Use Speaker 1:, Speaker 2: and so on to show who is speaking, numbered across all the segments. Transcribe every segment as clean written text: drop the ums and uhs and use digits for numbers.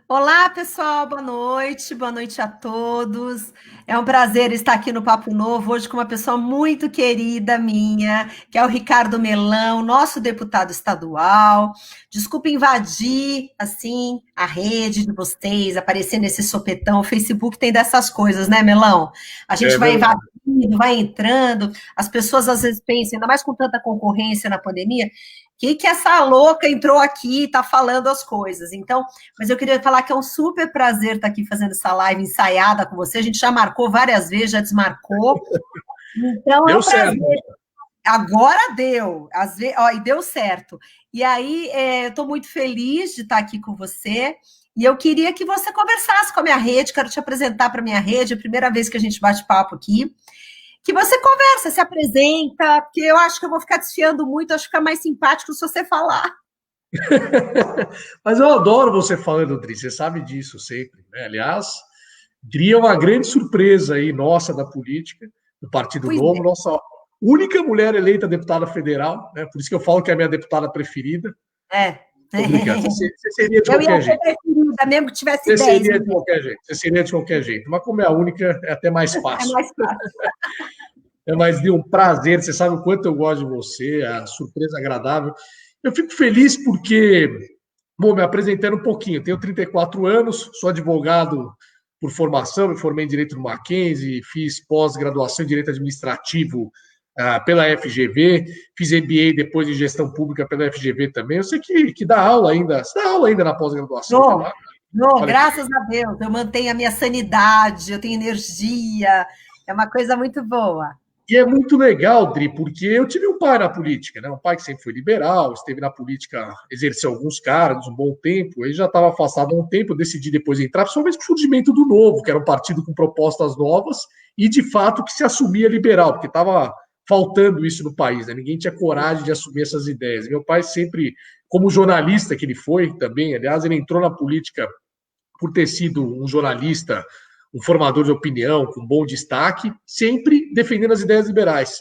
Speaker 1: Olá, pessoal, boa noite a todos. É um prazer estar aqui no Papo Novo, hoje com uma pessoa muito querida minha, que é o Ricardo Melão, nosso deputado estadual. Desculpa invadir, assim, a rede de vocês, aparecer nesse sopetão. O Facebook tem dessas coisas, né, Melão? A
Speaker 2: É
Speaker 1: gente vai
Speaker 2: verdade.
Speaker 1: invadindo, vai entrando, as pessoas às vezes pensam, ainda mais com tanta concorrência na pandemia, que essa louca entrou aqui e está falando as coisas. Então, mas eu queria falar que é um super prazer estar aqui fazendo essa live ensaiada com você. A gente já marcou várias vezes, já desmarcou. Então é
Speaker 2: Deu
Speaker 1: um prazer.
Speaker 2: certo.
Speaker 1: Agora deu, ó, e deu certo. E aí, eu estou muito feliz de estar aqui com você. E eu queria que você conversasse com a minha rede. Quero te apresentar para a minha rede, é a primeira vez que a gente bate papo aqui. Que você conversa, se apresenta, porque eu acho que eu vou ficar desfiando muito, acho que fica mais simpático se você falar.
Speaker 2: Mas eu adoro você falando, Dri, você sabe disso sempre, né? Aliás, Dri é uma grande surpresa aí nossa da política, do Partido
Speaker 1: Pois
Speaker 2: Novo, nossa única mulher eleita deputada federal, né? Por isso que eu falo que é a minha deputada preferida.
Speaker 1: é.
Speaker 2: Tô brincando, você seria de
Speaker 1: Eu ia
Speaker 2: qualquer
Speaker 1: ser
Speaker 2: jeito.
Speaker 1: preferida, mesmo que tivesse
Speaker 2: Você
Speaker 1: 10
Speaker 2: seria de
Speaker 1: mulheres.
Speaker 2: qualquer jeito. Você seria de qualquer jeito. Mas como é a única, é até mais
Speaker 1: É
Speaker 2: fácil.
Speaker 1: mais fácil.
Speaker 2: É mais de um prazer, você sabe o quanto eu gosto de você, a surpresa agradável. Eu fico feliz porque, bom, me apresentando um pouquinho, eu tenho 34 anos, sou advogado por formação, me formei em Direito no Mackenzie, fiz pós-graduação em Direito Administrativo pela FGV, fiz MBA depois em Gestão Pública pela FGV também. Eu sei que dá aula ainda, você dá aula ainda na pós-graduação,
Speaker 1: Não,
Speaker 2: Renato?
Speaker 1: não,
Speaker 2: Olha que
Speaker 1: graças a Deus, eu mantenho a minha sanidade, eu tenho energia, é uma coisa muito boa.
Speaker 2: E é muito legal, Dri, porque eu tive um pai na política, né? Um pai que sempre foi liberal, esteve na política, exerceu alguns cargos um bom tempo, ele já estava afastado há um tempo, eu decidi depois entrar, principalmente com o surgimento do Novo, que era um partido com propostas novas e, de fato, que se assumia liberal, porque estava faltando isso no país, né? Ninguém tinha coragem de assumir essas ideias. Meu pai sempre, como jornalista que ele foi também, aliás, ele entrou na política por ter sido um jornalista, um formador de opinião com bom destaque, sempre defendendo as ideias liberais.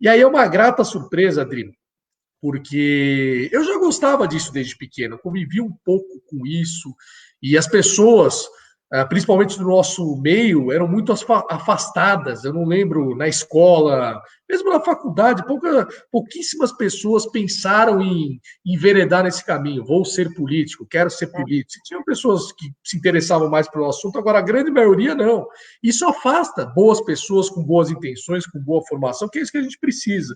Speaker 2: E aí é uma grata surpresa, Adri, porque eu já gostava disso desde pequeno, convivi um pouco com isso, e as pessoas, principalmente do nosso meio, eram muito afastadas. Eu não lembro na escola, mesmo na faculdade, pouquíssimas pessoas pensaram em enveredar nesse caminho. Vou ser político, quero ser político. Tinham pessoas que se interessavam mais pelo assunto, agora a grande maioria não. Isso afasta boas pessoas com boas intenções, com boa formação, que é isso que a gente precisa.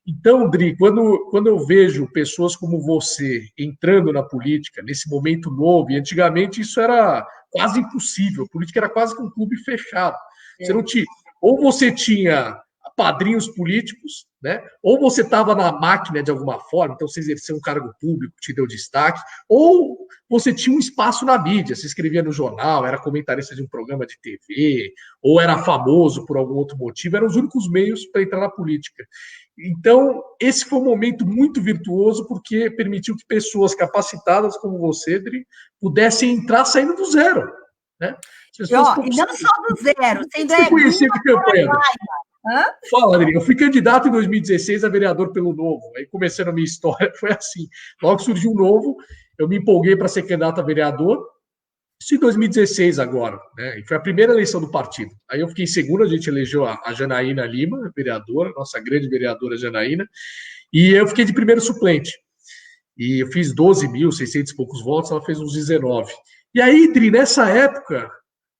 Speaker 2: Então, Dri, quando eu vejo pessoas como você entrando na política, nesse momento novo, e antigamente isso era quase impossível, a política era quase que um clube fechado. Você não
Speaker 1: É.
Speaker 2: tinha, ou você tinha padrinhos políticos, né? Ou você estava na máquina de alguma forma, então você exerceu um cargo público, te deu destaque, ou você tinha um espaço na mídia, se escrevia no jornal, era comentarista de um programa de TV, ou era famoso por algum outro motivo, eram os únicos meios para entrar na política. Então, esse foi um momento muito virtuoso, porque permitiu que pessoas capacitadas como você, Dri, pudessem entrar saindo do zero. Né? As
Speaker 1: E,
Speaker 2: pessoas
Speaker 1: ó,
Speaker 2: estão
Speaker 1: e não só do zero,
Speaker 2: que
Speaker 1: sendo
Speaker 2: você conhecia de campanha, Dri?
Speaker 1: hã?
Speaker 2: Fala, Adri. Eu fui candidato em 2016 a vereador pelo Novo. Aí, começando a minha história, foi assim. Logo que surgiu o Novo, eu me empolguei para ser candidato a vereador. Isso em 2016 agora, né? E foi a primeira eleição do partido. Aí eu fiquei em segundo, a gente elegeu a Janaína Lima, vereadora, nossa grande vereadora Janaína, e eu fiquei de primeiro suplente. E eu fiz 12.600 e poucos votos, ela fez uns 19. E aí, Dri, nessa época,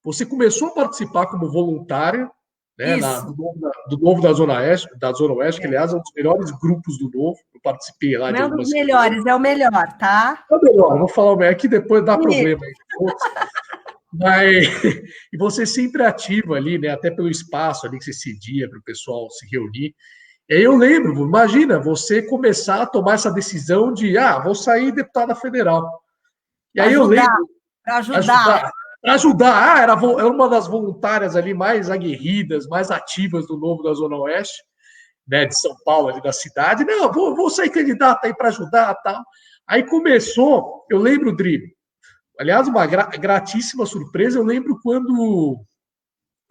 Speaker 2: você começou a participar como voluntária, né,
Speaker 1: Isso.
Speaker 2: do Novo da Zona Oeste, que
Speaker 1: É.
Speaker 2: aliás é um dos melhores grupos do Novo. Eu participei lá
Speaker 1: Não
Speaker 2: de
Speaker 1: é um dos
Speaker 2: algumas reuniões.
Speaker 1: melhores, é o melhor, tá?
Speaker 2: É o melhor, vou falar o melhor, que depois dá
Speaker 1: Isso.
Speaker 2: problema aí. Mas, e você sempre ativa ali, né? Até pelo espaço ali que você cedia para o pessoal se reunir. E aí eu lembro, imagina, você começar a tomar essa decisão de, vou sair deputada federal. E
Speaker 1: Para
Speaker 2: aí eu
Speaker 1: ajudar,
Speaker 2: lembro,
Speaker 1: para ajudar.
Speaker 2: ajudar, ajudar, era uma das voluntárias ali mais aguerridas, mais ativas do Novo da Zona Oeste, né, de São Paulo, ali da cidade. Não, vou sair candidata aí para ajudar tal. Aí começou, eu lembro, Dri, aliás, uma gratíssima surpresa. Eu lembro quando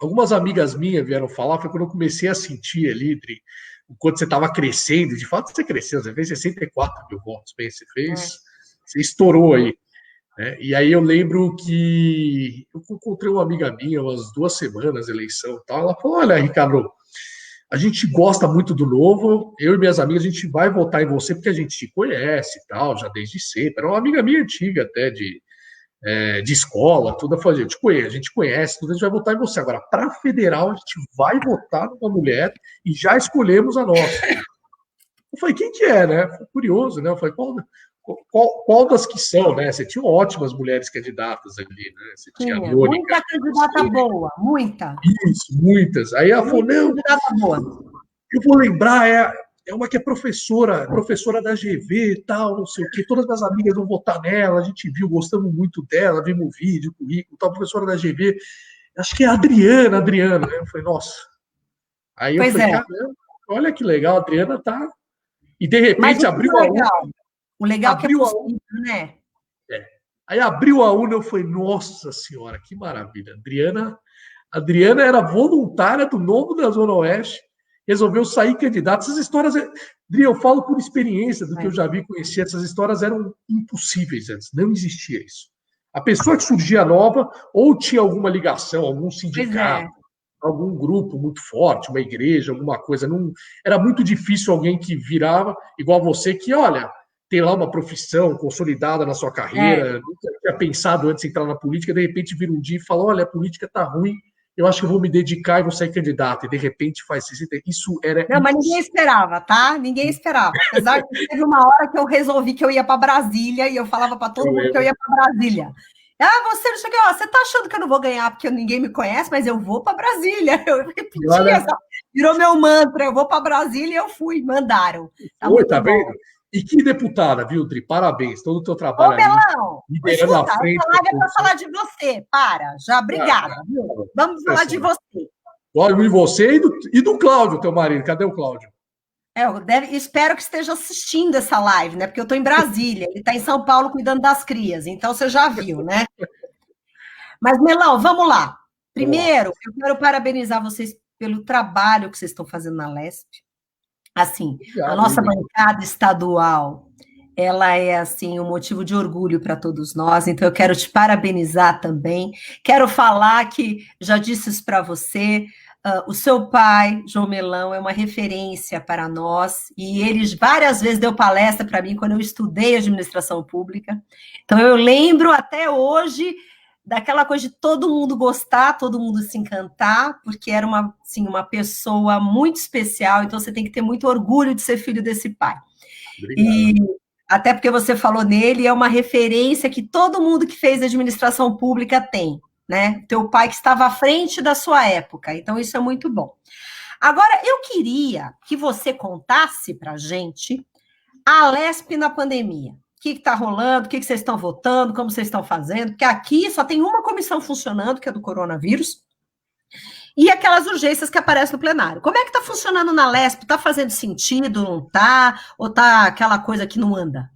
Speaker 2: algumas amigas minhas vieram falar, foi quando eu comecei a sentir ali, Dri, o quanto você estava crescendo. De fato, você cresceu, você fez 64 mil votos. Bem,
Speaker 1: É.
Speaker 2: você estourou aí. né? E aí eu lembro que eu encontrei uma amiga minha umas 2 semanas, eleição e tal. Ela falou: Olha, Ricardo, a gente gosta muito do Novo, eu e minhas amigas, a gente vai votar em você porque a gente te conhece e tal, já desde sempre. Era uma amiga minha antiga até de escola, tudo. Eu falei: a gente conhece, tudo, a gente vai votar em você. Agora, para federal, a gente vai votar numa mulher e já escolhemos a nossa. Eu falei: quem que é, né? Foi curioso, né? Eu falei: qual das que são, né? Você tinha ótimas mulheres candidatas ali, né? Você tinha a
Speaker 1: Tinha
Speaker 2: Mônica.
Speaker 1: muita candidata boa, muita.
Speaker 2: Isso, muitas. Aí ela falou:
Speaker 1: Muita
Speaker 2: não,
Speaker 1: candidata boa.
Speaker 2: eu vou lembrar, é uma que é professora da GV e tal, não sei o quê. Todas as minhas amigas vão votar nela, a gente viu, gostamos muito dela, vimos o vídeo, o currículo, tal, professora da GV. Acho que é a Adriana, né? Eu falei: nossa. Aí eu
Speaker 1: Pois
Speaker 2: falei:
Speaker 1: é.
Speaker 2: caramba, olha que legal, a Adriana tá. E de
Speaker 1: Mas
Speaker 2: repente
Speaker 1: o que é legal? O legal é que é
Speaker 2: abriu a urna.
Speaker 1: possível, né?
Speaker 2: Aí abriu a urna, eu falei: nossa senhora, que maravilha. Adriana era voluntária do Novo da Zona Oeste, resolveu sair candidata. Essas histórias, Adri, eu falo por experiência do que eu já vi conhecer, essas histórias eram impossíveis antes, não existia isso. A pessoa que surgia nova, ou tinha alguma ligação, algum
Speaker 1: Pois
Speaker 2: sindicato,
Speaker 1: é.
Speaker 2: algum grupo muito forte, uma igreja, alguma coisa. Não, era muito difícil alguém que virava, igual você, que, olha, tem lá uma profissão consolidada na sua
Speaker 1: É.
Speaker 2: carreira, nunca tinha pensado antes de entrar na política, de repente vira um dia e fala: olha, a política está ruim, eu acho que eu vou me dedicar e vou sair candidato. E de repente faz isso. Isso era
Speaker 1: Não, mas ninguém
Speaker 2: impossível.
Speaker 1: esperava, tá? Ninguém esperava. Apesar que teve uma hora que eu resolvi que eu ia para Brasília e eu falava para
Speaker 2: Eu
Speaker 1: todo mundo que eu
Speaker 2: lembro.
Speaker 1: ia para Brasília. Ah, você não chegou, você tá achando que eu não vou ganhar porque ninguém me conhece, mas eu vou para Brasília. Eu
Speaker 2: E
Speaker 1: repeti
Speaker 2: olha,
Speaker 1: essa, virou meu mantra, eu vou para Brasília e eu fui, mandaram. Tá
Speaker 2: oi,
Speaker 1: muito
Speaker 2: tá
Speaker 1: bom.
Speaker 2: vendo? E que deputada, viu, Dri? Parabéns, todo o teu
Speaker 1: Ô,
Speaker 2: trabalho ali,
Speaker 1: Belão,
Speaker 2: liderando a
Speaker 1: escuta,
Speaker 2: frente
Speaker 1: essa
Speaker 2: da
Speaker 1: live é para
Speaker 2: oposição.
Speaker 1: falar de você. Para, já,
Speaker 2: Ah,
Speaker 1: obrigada, viu? Vamos falar de
Speaker 2: professora.
Speaker 1: você.
Speaker 2: Olha, e você e do Cláudio, teu marido. Cadê o Cláudio?
Speaker 1: Espero que esteja assistindo essa live, né? Porque eu estou em Brasília, ele está em São Paulo cuidando das crias, então você já viu, né? Mas, Melão, vamos lá.
Speaker 2: Vamos lá.
Speaker 1: Primeiro, eu quero parabenizar vocês pelo trabalho que vocês estão fazendo na LESP. Assim, a
Speaker 2: Obrigado,
Speaker 1: nossa
Speaker 2: Igor.
Speaker 1: bancada estadual, ela é assim um motivo de orgulho para todos nós. Então eu quero te parabenizar também. Quero falar que já disse isso para você. O seu pai, João Melão, é uma referência para nós e ele várias vezes deu palestra para mim quando eu estudei administração pública. Então eu lembro até hoje daquela coisa de todo mundo gostar, todo mundo se encantar, porque era uma, assim, uma pessoa muito especial, então você tem que ter muito orgulho de ser filho desse pai.
Speaker 2: Obrigado.
Speaker 1: E até porque você falou nele, é uma referência que todo mundo que fez administração pública tem, né? Teu pai que estava à frente da sua época, então isso é muito bom. Agora, eu queria que você contasse para a gente a Lesp na pandemia. O que está rolando? O que vocês estão votando? Como vocês estão fazendo? Porque aqui só tem uma comissão funcionando, que é do coronavírus, e aquelas urgências que aparecem no plenário. Como é que está funcionando na Lesp? Está fazendo sentido? Não está? Ou está aquela coisa que não anda?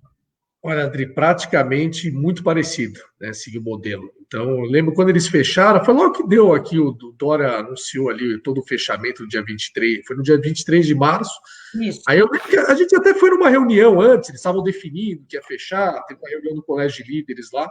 Speaker 2: Olha, André, praticamente muito parecido, né? Seguir o modelo. Então, eu lembro quando eles fecharam, foi logo que deu aqui, o Dória anunciou ali todo o fechamento no dia 23, foi no dia 23 de março.
Speaker 1: Isso.
Speaker 2: Aí eu lembro que a gente até foi numa reunião antes, eles estavam definindo que ia fechar, teve uma reunião do colégio de líderes lá,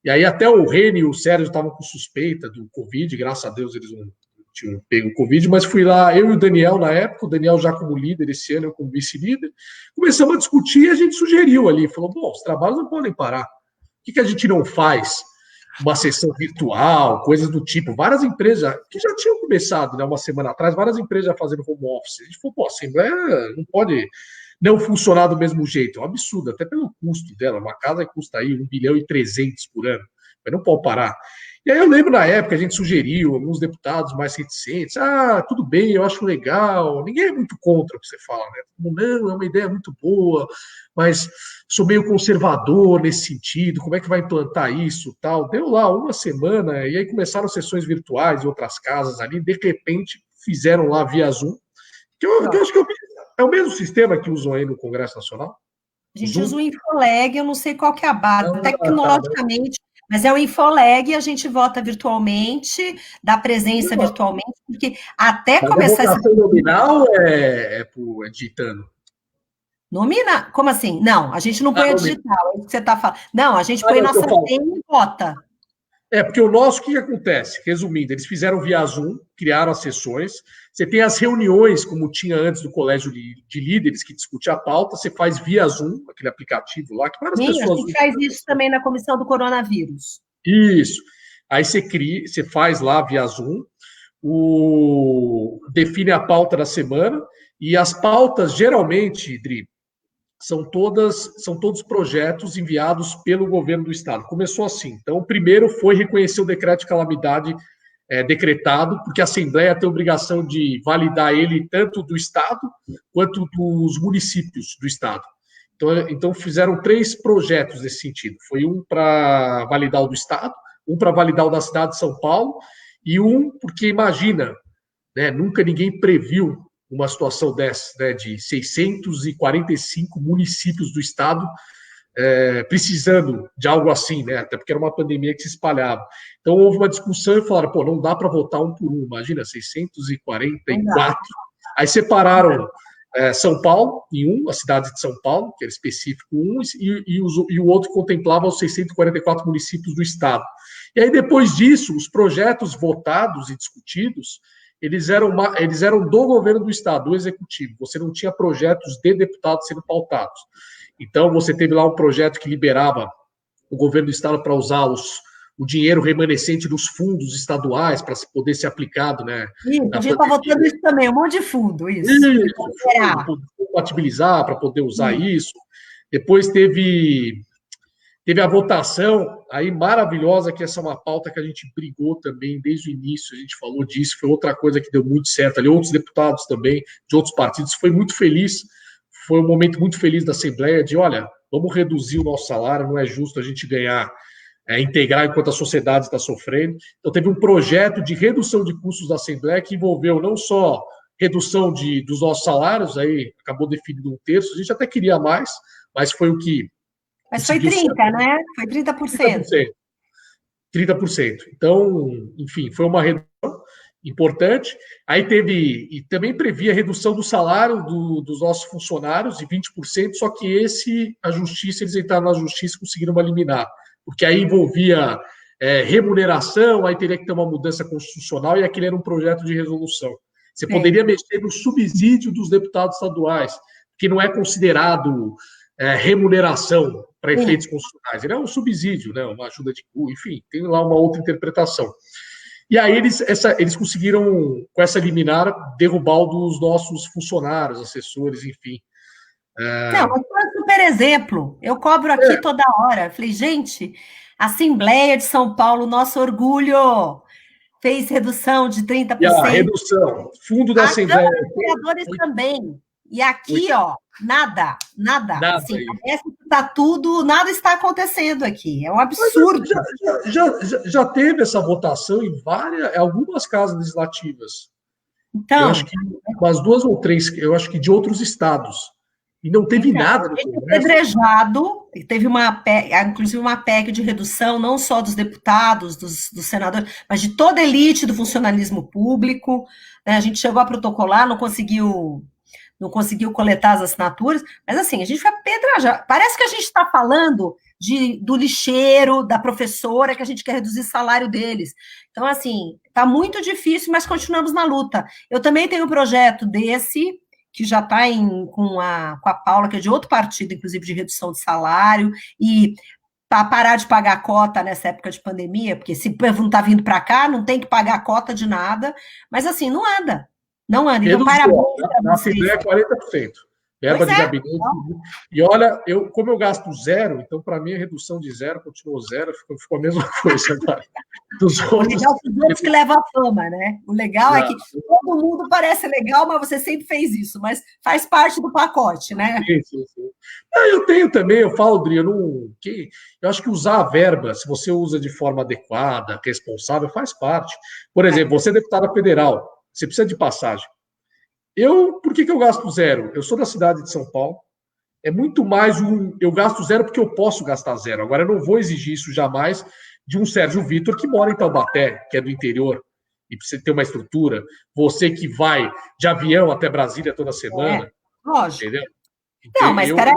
Speaker 2: e aí até o Reni e o Sérgio estavam com suspeita do Covid, graças a Deus eles não tinham pego o Covid, mas fui lá, eu e o Daniel na época, o Daniel já como líder esse ano, eu como vice-líder, começamos a discutir e a gente sugeriu ali, falou: bom, os trabalhos não podem parar, o que a gente não faz? Uma sessão virtual, coisas do tipo. Várias empresas que já tinham começado, né, uma semana atrás, várias empresas já fazendo home office. A gente falou: pô, a Assembleia não pode não funcionar do mesmo jeito. É um absurdo, até pelo custo dela. Uma casa custa aí 1,3 bilhão por ano, mas não pode parar. E aí eu lembro na época a gente sugeriu, alguns deputados mais reticentes: tudo bem, eu acho legal. Ninguém é muito contra o que você fala, né? Não, é uma ideia muito boa, mas sou meio conservador nesse sentido, como é que vai implantar isso, tal. Deu lá uma semana, e aí começaram sessões virtuais em outras casas ali, de repente fizeram lá via Zoom, que eu acho que é o mesmo sistema que usam aí no Congresso Nacional,
Speaker 1: A
Speaker 2: o
Speaker 1: gente usa
Speaker 2: Zoom.
Speaker 1: o Infoleg, eu não sei qual que é a base,
Speaker 2: Tá.
Speaker 1: tecnologicamente, mas é o Infoleg, a gente vota virtualmente, dá presença virtualmente, porque até
Speaker 2: Mas a
Speaker 1: começar essa.
Speaker 2: votação nominal é digitando.
Speaker 1: Nomina? Como assim? Não, a gente não põe a digital, é isso que você está falando. Não, a gente põe nossa senha e vota.
Speaker 2: Porque o nosso, o que acontece? Resumindo, eles fizeram via Zoom, criaram as sessões, você tem as reuniões, como tinha antes do colégio de líderes, que discute a pauta, você faz via Zoom, aquele aplicativo lá, que várias pessoas...
Speaker 1: A gente faz isso também na comissão do coronavírus.
Speaker 2: Isso. Aí você cria, você faz lá via Zoom, define a pauta da semana, e as pautas, geralmente, Dri, são todos projetos enviados pelo governo do estado. Começou assim. Então, o primeiro foi reconhecer o decreto de calamidade decretado, porque a Assembleia tem a obrigação de validar ele tanto do estado quanto dos municípios do estado. Então fizeram 3 projetos nesse sentido. Foi um para validar o do estado, um para validar o da cidade de São Paulo, e um porque, imagina, né, nunca ninguém previu uma situação dessa, né, de 645 municípios do estado precisando de algo assim, né, até porque era uma pandemia que se espalhava. Então houve uma discussão e falaram, não dá para votar um por um, imagina, 644. Aí separaram São Paulo em a cidade de São Paulo, que era específico e o outro contemplava os 644 municípios do estado. E aí, depois disso, os projetos votados e discutidos, eles eram do governo do estado, do executivo. Você não tinha projetos de deputados sendo pautados. Então, você teve lá um projeto que liberava o governo do estado para usar o dinheiro remanescente dos fundos estaduais para poder ser aplicado, né?
Speaker 1: Isso, a gente está votando isso também, um monte de fundo, isso.
Speaker 2: Para compatibilizar, para poder usar isso. Depois teve a votação aí maravilhosa, que essa é uma pauta que a gente brigou também desde o início, a gente falou disso, foi outra coisa que deu muito certo ali, outros deputados também, de outros partidos, foi muito feliz, foi um momento muito feliz da Assembleia de, olha, vamos reduzir o nosso salário, não é justo a gente ganhar, integrar enquanto a sociedade está sofrendo. Então teve um projeto de redução de custos da Assembleia que envolveu não só redução dos nossos salários, aí acabou definido 1/3, a gente até queria mais, mas foi o que...
Speaker 1: Mas foi 30%, né? Foi 30%.
Speaker 2: 30%. Então, enfim, foi uma redução importante. Aí e também previa a redução do salário dos nossos funcionários de 20%, só que eles entraram na justiça e conseguiram eliminar, porque aí envolvia remuneração, aí teria que ter uma mudança constitucional, e aquele era um projeto de resolução. Você poderia mexer no subsídio dos deputados estaduais, que não é considerado remuneração para efeitos constitucionais. Ele é um subsídio, né, uma ajuda de custo, enfim, tem lá uma outra interpretação. E aí eles conseguiram, com essa liminar, derrubar o dos nossos funcionários, assessores, enfim.
Speaker 1: Não, mas foi um super exemplo. Eu cobro aqui toda hora. Falei, gente, Assembleia de São Paulo, nosso orgulho, fez redução de 30%.
Speaker 2: E a redução, fundo da Assembleia.
Speaker 1: Os vereadores também. E aqui, nada. Assim, parece que está tudo, nada está acontecendo aqui. É um absurdo.
Speaker 2: Já teve essa votação em algumas casas legislativas.
Speaker 1: Então,
Speaker 2: eu acho que umas 2 ou 3, eu acho que de outros estados. E não teve nada no Congresso.
Speaker 1: Pedrejado, teve inclusive uma PEC de redução, não só dos deputados, dos senadores, mas de toda a elite do funcionalismo público. Né? A gente chegou a protocolar, não conseguiu coletar as assinaturas, mas assim, a gente foi apedrejar. Parece que a gente está falando do lixeiro, da professora, que a gente quer reduzir o salário deles. Então, assim, está muito difícil, mas continuamos na luta. Eu também tenho um projeto desse, que já está com a Paula, que é de outro partido, inclusive, de redução de salário, e para parar de pagar cota nessa época de pandemia, porque se o povo não está vindo para cá, não tem que pagar cota de nada, mas assim, não anda. Não anda. Então, parabéns
Speaker 2: na Assembleia é 40%. Verba de gabinete. E olha, como eu gasto 0, então para mim a redução de 0 continuou 0, ficou a mesma coisa agora.
Speaker 1: O legal é os outros que levam a fama, né? O legal é que todo mundo parece legal, mas você sempre fez isso, mas faz parte do pacote, né?
Speaker 2: Sim. Eu tenho também, eu falo, Dri, eu acho que usar a verba, se você usa de forma adequada, responsável, faz parte. Por exemplo, você é deputada federal, você precisa de passagem. Por que eu gasto 0? Eu sou da cidade de São Paulo. É muito mais eu gasto 0 porque eu posso gastar 0. Agora, eu não vou exigir isso jamais de um Sérgio Vitor que mora em Taubaté, que é do interior, e precisa ter uma estrutura. Você que vai de avião até Brasília toda semana.
Speaker 1: Lógico.
Speaker 2: Entendeu?
Speaker 1: Não, mas peraí.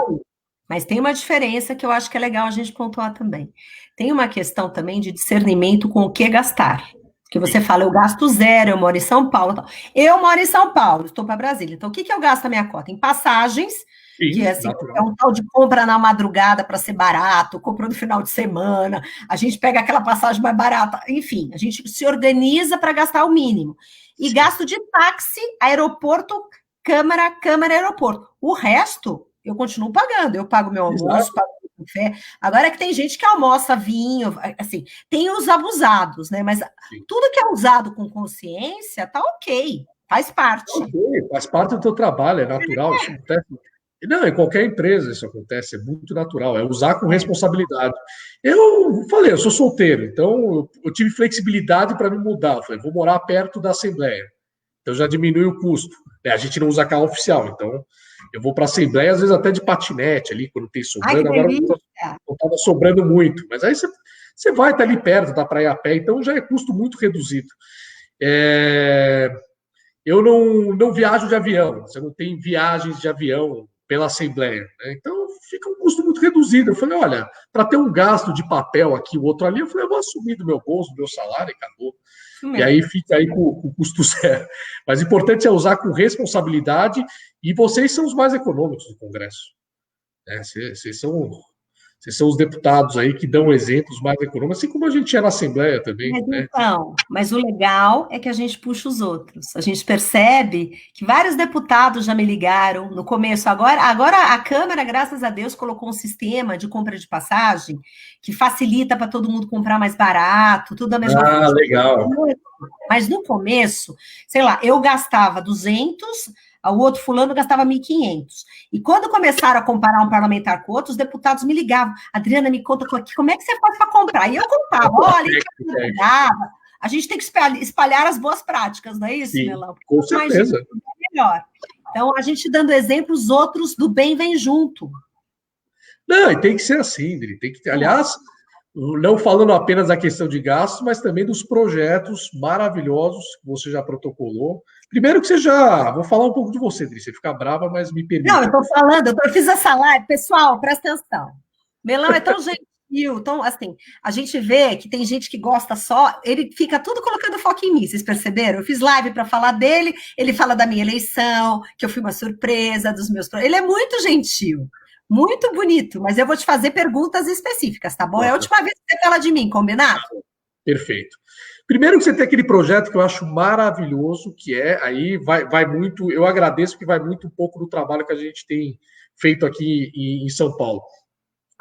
Speaker 1: Mas tem uma diferença que eu acho que é legal a gente pontuar também. Tem uma questão também de discernimento com o que gastar. Que você fala, eu gasto zero, eu moro em São Paulo. Eu moro em São Paulo, estou para Brasília. Então, o que eu gasto a minha cota? Em passagens, que
Speaker 2: Sim,
Speaker 1: assim,
Speaker 2: natural.
Speaker 1: é um tal de compra na madrugada para ser barato, compra no final de semana, a gente pega aquela passagem mais barata, enfim, a gente se organiza para gastar o mínimo. E
Speaker 2: Sim.
Speaker 1: gasto de táxi, aeroporto, câmara, aeroporto. O resto, eu continuo pagando. Eu pago meu almoço, pago meu café. Agora é que tem gente que almoça vinho, assim, tem os abusados, né? Mas
Speaker 2: Sim.
Speaker 1: tudo que é usado com consciência tá ok, faz parte.
Speaker 2: Okay, faz parte do teu trabalho, é natural, isso acontece. Não, em qualquer empresa isso acontece, é muito natural, é usar com responsabilidade. Eu falei, eu sou solteiro, então eu tive flexibilidade para me mudar. Eu falei, vou morar perto da Assembleia, então já diminui o custo. A gente não usa carro oficial, então eu vou para a Assembleia, às vezes até de patinete ali, quando tem
Speaker 1: Ai, que
Speaker 2: sobrando. Agora
Speaker 1: delícia!
Speaker 2: não estava sobrando muito, mas aí você vai estar ali perto, dá para ir a pé, então já é custo muito reduzido. Eu não viajo de avião, você não tem viagens de avião pela Assembleia, né? Então fica um custo muito reduzido. Eu falei, olha, para ter um gasto de papel aqui, o outro ali, eu falei, eu vou assumir do meu bolso, do meu salário e acabou. E aí fica aí com custo zero. Mas o importante é usar com responsabilidade, e vocês são os mais econômicos do Congresso. Né? Vocês são os deputados aí que dão exemplos mais econômicos, assim como a gente é na Assembleia também.
Speaker 1: Mas
Speaker 2: Né?
Speaker 1: então, mas o legal é que a gente puxa os outros. A gente percebe que vários deputados já me ligaram no começo. Agora a Câmara, graças a Deus, colocou um sistema de compra de passagem que facilita para todo mundo comprar mais barato, tudo da mesma forma.
Speaker 2: Legal.
Speaker 1: Mas no começo, sei lá, eu gastava 200, o outro fulano gastava 1.500. E quando começaram a comparar um parlamentar com outro, os deputados me ligavam. Adriana, me conta como é que você faz para comprar? E eu contava, olha, a gente tem que espalhar as boas práticas, não é isso, Melão?
Speaker 2: Com certeza.
Speaker 1: É melhor. Então, a gente dando exemplo, os outros do bem vêm junto.
Speaker 2: Não, e tem que ser assim, Dri. Tem que ter, aliás, não falando apenas da questão de gastos, mas também dos projetos maravilhosos que você já protocolou. Primeiro que você já... Vou falar um pouco de você, Dri. Você fica brava, mas me permite.
Speaker 1: Não, eu estou falando, eu fiz essa live. Pessoal, presta atenção. Melão é tão gentil, tão assim, a gente vê que tem gente que gosta só, ele fica tudo colocando foco em mim, vocês perceberam? Eu fiz live para falar dele, ele fala da minha eleição, que eu fui uma surpresa dos meus... Ele é muito gentil. Muito bonito, mas eu vou te fazer perguntas específicas, tá bom? É a última vez que você fala de mim, combinado?
Speaker 2: Perfeito. Primeiro que você tem aquele projeto que eu acho maravilhoso, que é, aí vai muito, eu agradeço que vai muito um pouco do trabalho que a gente tem feito aqui em São Paulo,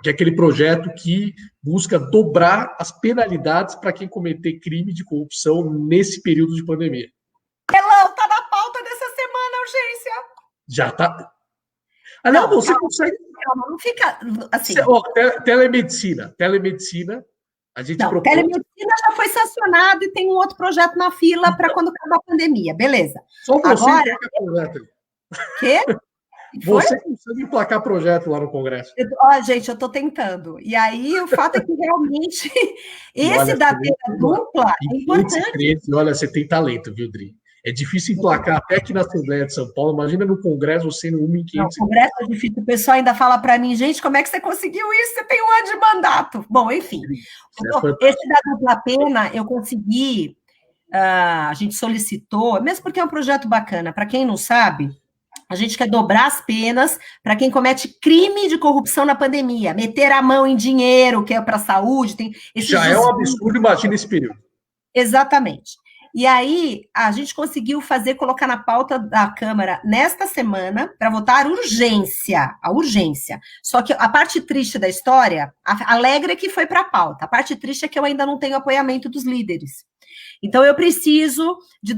Speaker 2: que é aquele projeto que busca dobrar as penalidades para quem cometer crime de corrupção nesse período de pandemia.
Speaker 1: Melão, tá na pauta dessa semana, urgência.
Speaker 2: Já tá. Aliás, você consegue...
Speaker 1: Calma, não fica assim.
Speaker 2: Telemedicina. A gente
Speaker 1: não, propõe... Telemedicina já foi sancionado e tem um outro projeto na fila para quando acabar a pandemia, beleza.
Speaker 2: Só você emplaca projeto.
Speaker 1: Quê?
Speaker 2: Você consegue emplacar projeto lá no Congresso.
Speaker 1: Gente, eu estou tentando. E aí, o fato é que realmente esse da teia dupla é importante.
Speaker 2: Olha, você tem talento, viu, Dri? É difícil emplacar até aqui na Assembleia de São Paulo. Imagina no Congresso você no 1.500.
Speaker 1: No Congresso é difícil. O pessoal ainda fala para mim, gente, como é que você conseguiu isso? Você tem 1 ano de mandato. Bom, enfim. Esse da dupla pena, eu consegui, a gente solicitou, mesmo porque é um projeto bacana. Para quem não sabe, a gente quer dobrar as penas para quem comete crime de corrupção na pandemia. Meter a mão em dinheiro, que é para a saúde. Tem
Speaker 2: já é um absurdo, imagina esse período.
Speaker 1: Exatamente. E aí, a gente conseguiu colocar na pauta da Câmara nesta semana para votar a urgência. Só que a parte triste da história, a alegre é que foi para a pauta. A parte triste é que eu ainda não tenho apoiamento dos líderes. Então, eu preciso de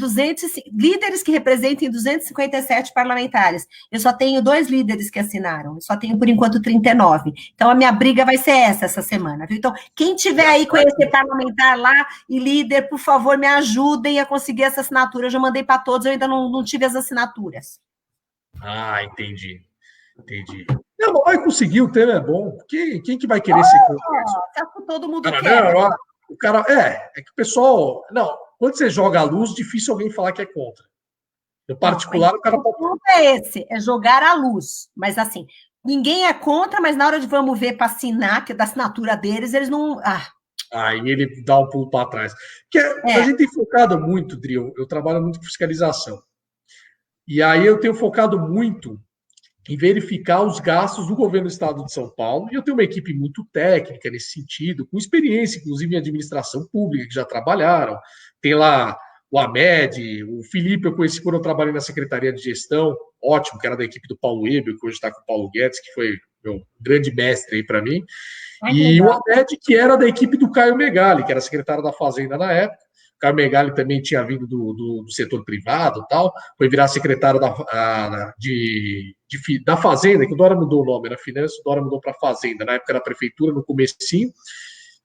Speaker 1: líderes que representem 257 parlamentares. Eu só tenho 2 líderes que assinaram. Eu só tenho, por enquanto, 39. Então, a minha briga vai ser essa semana. Viu? Então, quem tiver aí com esse parlamentar lá e líder, por favor, me ajudem a conseguir essa assinatura. Eu já mandei para todos, eu ainda não tive as assinaturas.
Speaker 2: Ah, entendi. Não, mas vai conseguir, o tema é bom. Quem que vai querer ser contra?
Speaker 1: Todo mundo quer.
Speaker 2: Não, o cara, é que o pessoal... Não, quando você joga a luz, difícil alguém falar que é contra. No particular, o cara
Speaker 1: pode... O ponto é esse, é jogar à luz. Mas, assim, ninguém é contra, mas na hora de vamos ver para assinar, que é da assinatura deles, eles não...
Speaker 2: Aí ele dá um pulo para trás. Porque a gente tem focado muito, Dri, eu trabalho muito com fiscalização. E aí eu tenho focado muito em verificar os gastos do governo do estado de São Paulo, e eu tenho uma equipe muito técnica nesse sentido, com experiência, inclusive em administração pública, que já trabalharam. Tem lá o Amed, o Felipe eu conheci quando eu trabalhei na Secretaria de Gestão, ótimo, que era da equipe do Paulo Ebel, que hoje está com o Paulo Guedes, que foi meu grande mestre aí para mim. E o Amed, que era da equipe do Caio Megali, que era secretário da Fazenda na época. O Caio Megali também tinha vindo do setor privado e tal, foi virar secretário da Fazenda, que o Dória mudou o nome, era Finanças, o Dória mudou para Fazenda, na época era Prefeitura, no comecinho,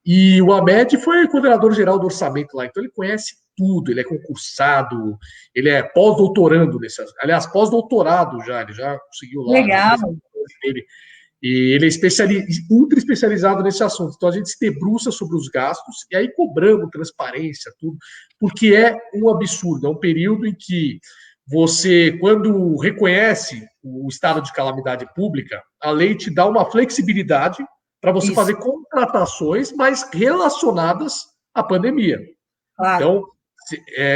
Speaker 2: e o Amed foi coordenador-geral do orçamento lá, então ele conhece tudo, ele é concursado, ele é pós-doutorando, aliás, pós-doutorado já, ele já conseguiu lá.
Speaker 1: Legal.
Speaker 2: E ele é ultra especializado nesse assunto. Então a gente se debruça sobre os gastos e aí cobramos transparência, tudo, porque é um absurdo. É um período em que você, quando reconhece o estado de calamidade pública, a lei te dá uma flexibilidade para você fazer contratações mais relacionadas à pandemia. Claro. Então,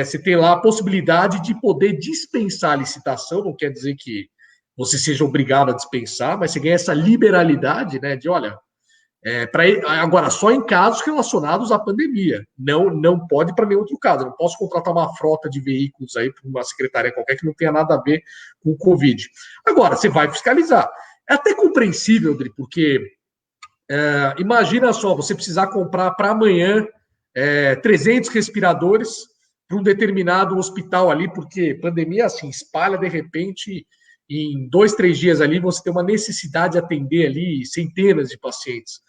Speaker 2: você tem lá a possibilidade de poder dispensar a licitação, não quer dizer que você seja obrigado a dispensar, mas você ganha essa liberalidade, né, de, olha, agora, só em casos relacionados à pandemia, não pode para nenhum outro caso, eu não posso contratar uma frota de veículos aí para uma secretaria qualquer que não tenha nada a ver com o Covid. Agora, você vai fiscalizar. É até compreensível, Dri, porque imagina só, você precisar comprar para amanhã 300 respiradores para um determinado hospital ali, porque pandemia, assim, espalha de repente... Em 2, 3 dias ali, você tem uma necessidade de atender ali centenas de pacientes,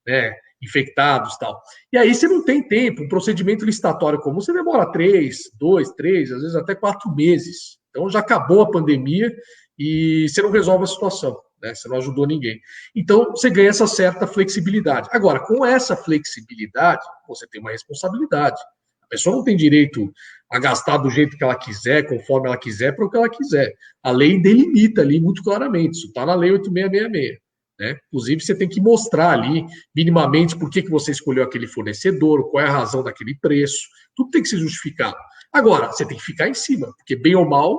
Speaker 2: né, infectados e tal. E aí você não tem tempo, um procedimento licitatório comum, você demora 2, 3, às vezes até 4 meses. Então já acabou a pandemia e você não resolve a situação, né, você não ajudou ninguém. Então você ganha essa certa flexibilidade. Agora, com essa flexibilidade, você tem uma responsabilidade. A pessoa não tem direito a gastar do jeito que ela quiser, conforme ela quiser, para o que ela quiser. A lei delimita ali muito claramente, isso está na Lei 8666. Né? Inclusive, você tem que mostrar ali, minimamente, por que você escolheu aquele fornecedor, qual é a razão daquele preço, tudo tem que ser justificado. Agora, você tem que ficar em cima, porque bem ou mal,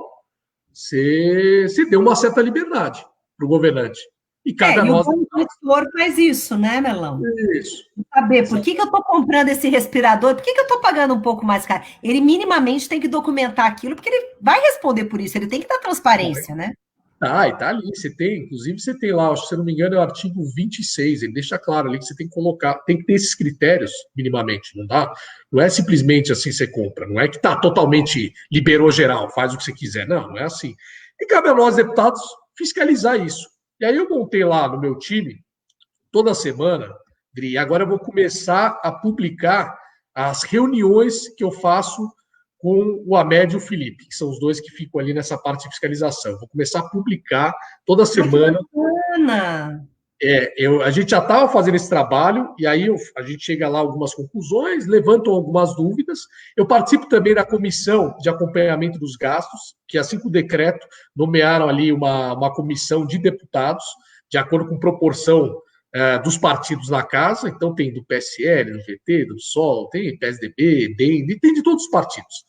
Speaker 2: você deu uma certa liberdade para o governante. E cabe a nós...
Speaker 1: o gestor faz isso, né, Melão?
Speaker 2: Isso.
Speaker 1: Saber por que eu estou comprando esse respirador, por que eu estou pagando um pouco mais caro? Ele minimamente tem que documentar aquilo, porque ele vai responder por isso, ele tem que dar transparência, né?
Speaker 2: E tá ali, inclusive você tem lá, se eu não me engano, é o artigo 26, ele deixa claro ali que você tem que colocar, tem que ter esses critérios minimamente, não é simplesmente assim você compra, não é que tá totalmente liberou geral, faz o que você quiser, não é assim. E cabe a nós, deputados, fiscalizar isso. E aí eu montei lá no meu time, toda semana, Dri, agora eu vou começar a publicar as reuniões que eu faço com o Amed e o Felipe, que são os dois que ficam ali nessa parte de fiscalização. Eu vou começar a publicar toda semana. A gente já estava fazendo esse trabalho, e aí a gente chega lá a algumas conclusões, levantam algumas dúvidas. Eu participo também da comissão de acompanhamento dos gastos, que assim que o decreto nomearam ali uma comissão de deputados, de acordo com proporção dos partidos na casa. Então tem do PSL, do VT, do PSOL, tem PSDB, DEM, tem de todos os partidos.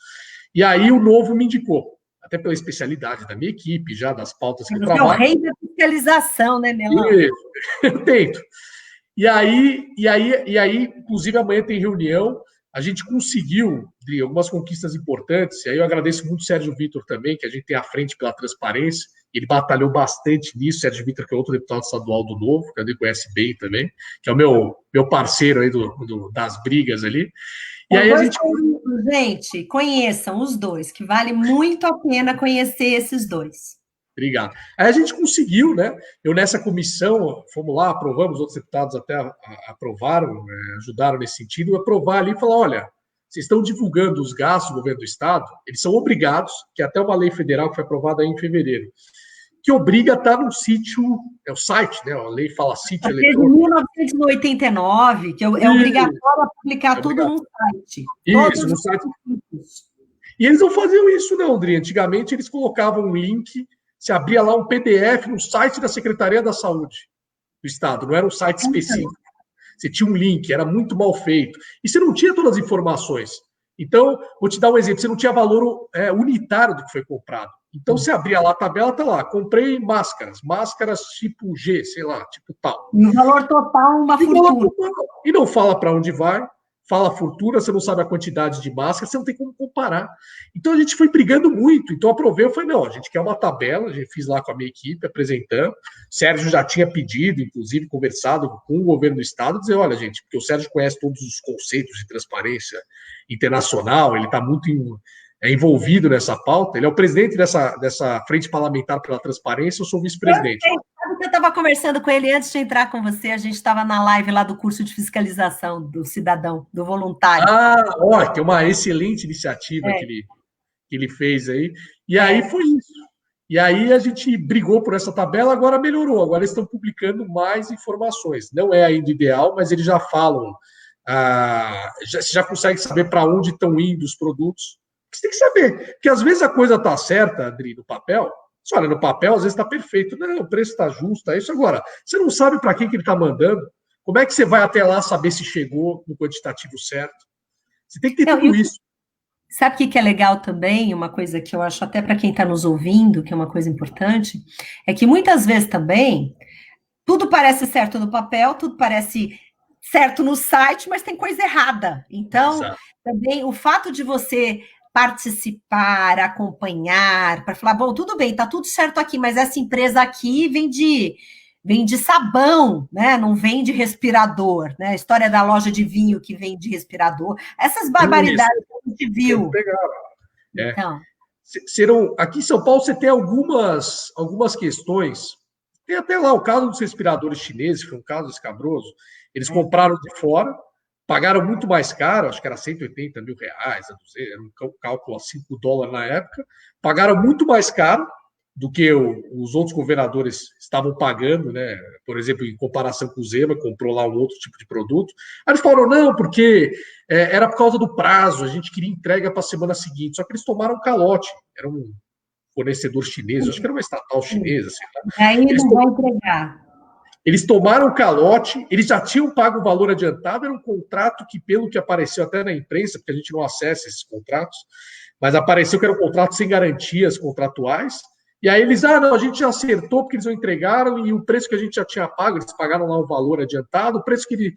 Speaker 2: E aí o Novo me indicou, até pela especialidade da minha equipe, já das pautas que eu trabalho.
Speaker 1: É o rei da fiscalização, né, Melão?
Speaker 2: Eu tento. E aí, inclusive, amanhã tem reunião. A gente conseguiu algumas conquistas importantes. E aí eu agradeço muito o Sérgio Vitor também, que a gente tem à frente pela transparência. Ele batalhou bastante nisso. Sérgio Vitor, que é outro deputado estadual do Novo, que a gente conhece bem também, que é o meu parceiro aí das brigas ali. E aí a
Speaker 1: gente, conheçam os dois, que vale muito a pena conhecer esses dois.
Speaker 2: Obrigado. Aí a gente conseguiu, né? Eu nessa comissão, fomos lá, aprovamos, outros deputados até aprovaram, ajudaram nesse sentido, aprovar ali e falar, olha, vocês estão divulgando os gastos do governo do Estado, eles são obrigados, que é até uma lei federal que foi aprovada aí em fevereiro, que obriga a estar no sítio, é o site, né? A lei fala sítio eletrônico.
Speaker 1: Desde 1989, que é obrigatório publicar tudo no site.
Speaker 2: Isso, no site. E eles não faziam isso, não, André. Antigamente, eles colocavam um link, se abria lá um PDF no site da Secretaria da Saúde do Estado, não era um site específico. Você tinha um link, era muito mal feito. E você não tinha todas as informações. Então, vou te dar um exemplo: você não tinha valor unitário do que foi comprado. Então, você abria lá a tabela, tá lá, comprei máscaras tipo G, sei lá, tipo tal.
Speaker 1: E o valor total, uma fortuna.
Speaker 2: E não fala para onde vai, fala fortuna, você não sabe a quantidade de máscara, você não tem como comparar. Então, a gente foi brigando muito. Então, aprovei, eu falei, não, a gente quer uma tabela, a gente fiz lá com a minha equipe, apresentando. O Sérgio já tinha pedido, inclusive, conversado com o governo do Estado, dizer, olha, gente, porque o Sérgio conhece todos os conceitos de transparência internacional, ele está muito envolvido nessa pauta, ele é o presidente dessa frente parlamentar pela transparência, eu sou vice-presidente.
Speaker 1: Eu estava conversando com ele antes de entrar com você, a gente estava na live lá do curso de fiscalização do cidadão, do voluntário.
Speaker 2: Ó, que é uma excelente iniciativa que ele fez aí. E aí foi isso. E aí a gente brigou por essa tabela, agora melhorou, agora eles estão publicando mais informações. Não é ainda ideal, mas eles já falam, já consegue saber para onde estão indo os produtos. Você tem que saber, porque às vezes a coisa está certa, Adri, no papel. Você olha, no papel, às vezes está perfeito. Não, o preço está justo, é isso. Agora, você não sabe para quem que ele está mandando. Como é que você vai até lá saber se chegou no quantitativo certo? Você tem que ter tudo isso.
Speaker 1: Sabe o que é legal também? Uma coisa que eu acho até para quem está nos ouvindo, que é uma coisa importante, é que muitas vezes também tudo parece certo no papel, tudo parece certo no site, mas tem coisa errada. Então, também o fato de você participar, acompanhar, para falar, bom, tudo bem, tá tudo certo aqui, mas essa empresa aqui vende sabão, né? Não vende respirador, né? A história da loja de vinho que vende respirador, essas barbaridades que a gente viu.
Speaker 2: Então. Aqui em São Paulo você tem algumas questões. Tem até lá o caso dos respiradores chineses, que foi um caso escabroso. Eles compraram de fora, pagaram muito mais caro, acho que era 180 mil reais, era um cálculo a $5 na época. Pagaram muito mais caro do que os outros governadores estavam pagando, né? Por exemplo, em comparação com o Zema, comprou lá um outro tipo de produto. Aí eles falaram, não, porque era por causa do prazo, a gente queria entrega para a semana seguinte. Só que eles tomaram calote. Era um fornecedor chinês, acho que era uma estatal chinesa. Assim,
Speaker 1: tá? Aí eles não vão entregar.
Speaker 2: Eles tomaram calote, eles já tinham pago o valor adiantado, era um contrato que, pelo que apareceu até na imprensa, porque a gente não acessa esses contratos, mas apareceu que era um contrato sem garantias contratuais. E aí eles, não, a gente já acertou porque eles não entregaram e o preço que a gente já tinha pago, eles pagaram lá o valor adiantado, o preço que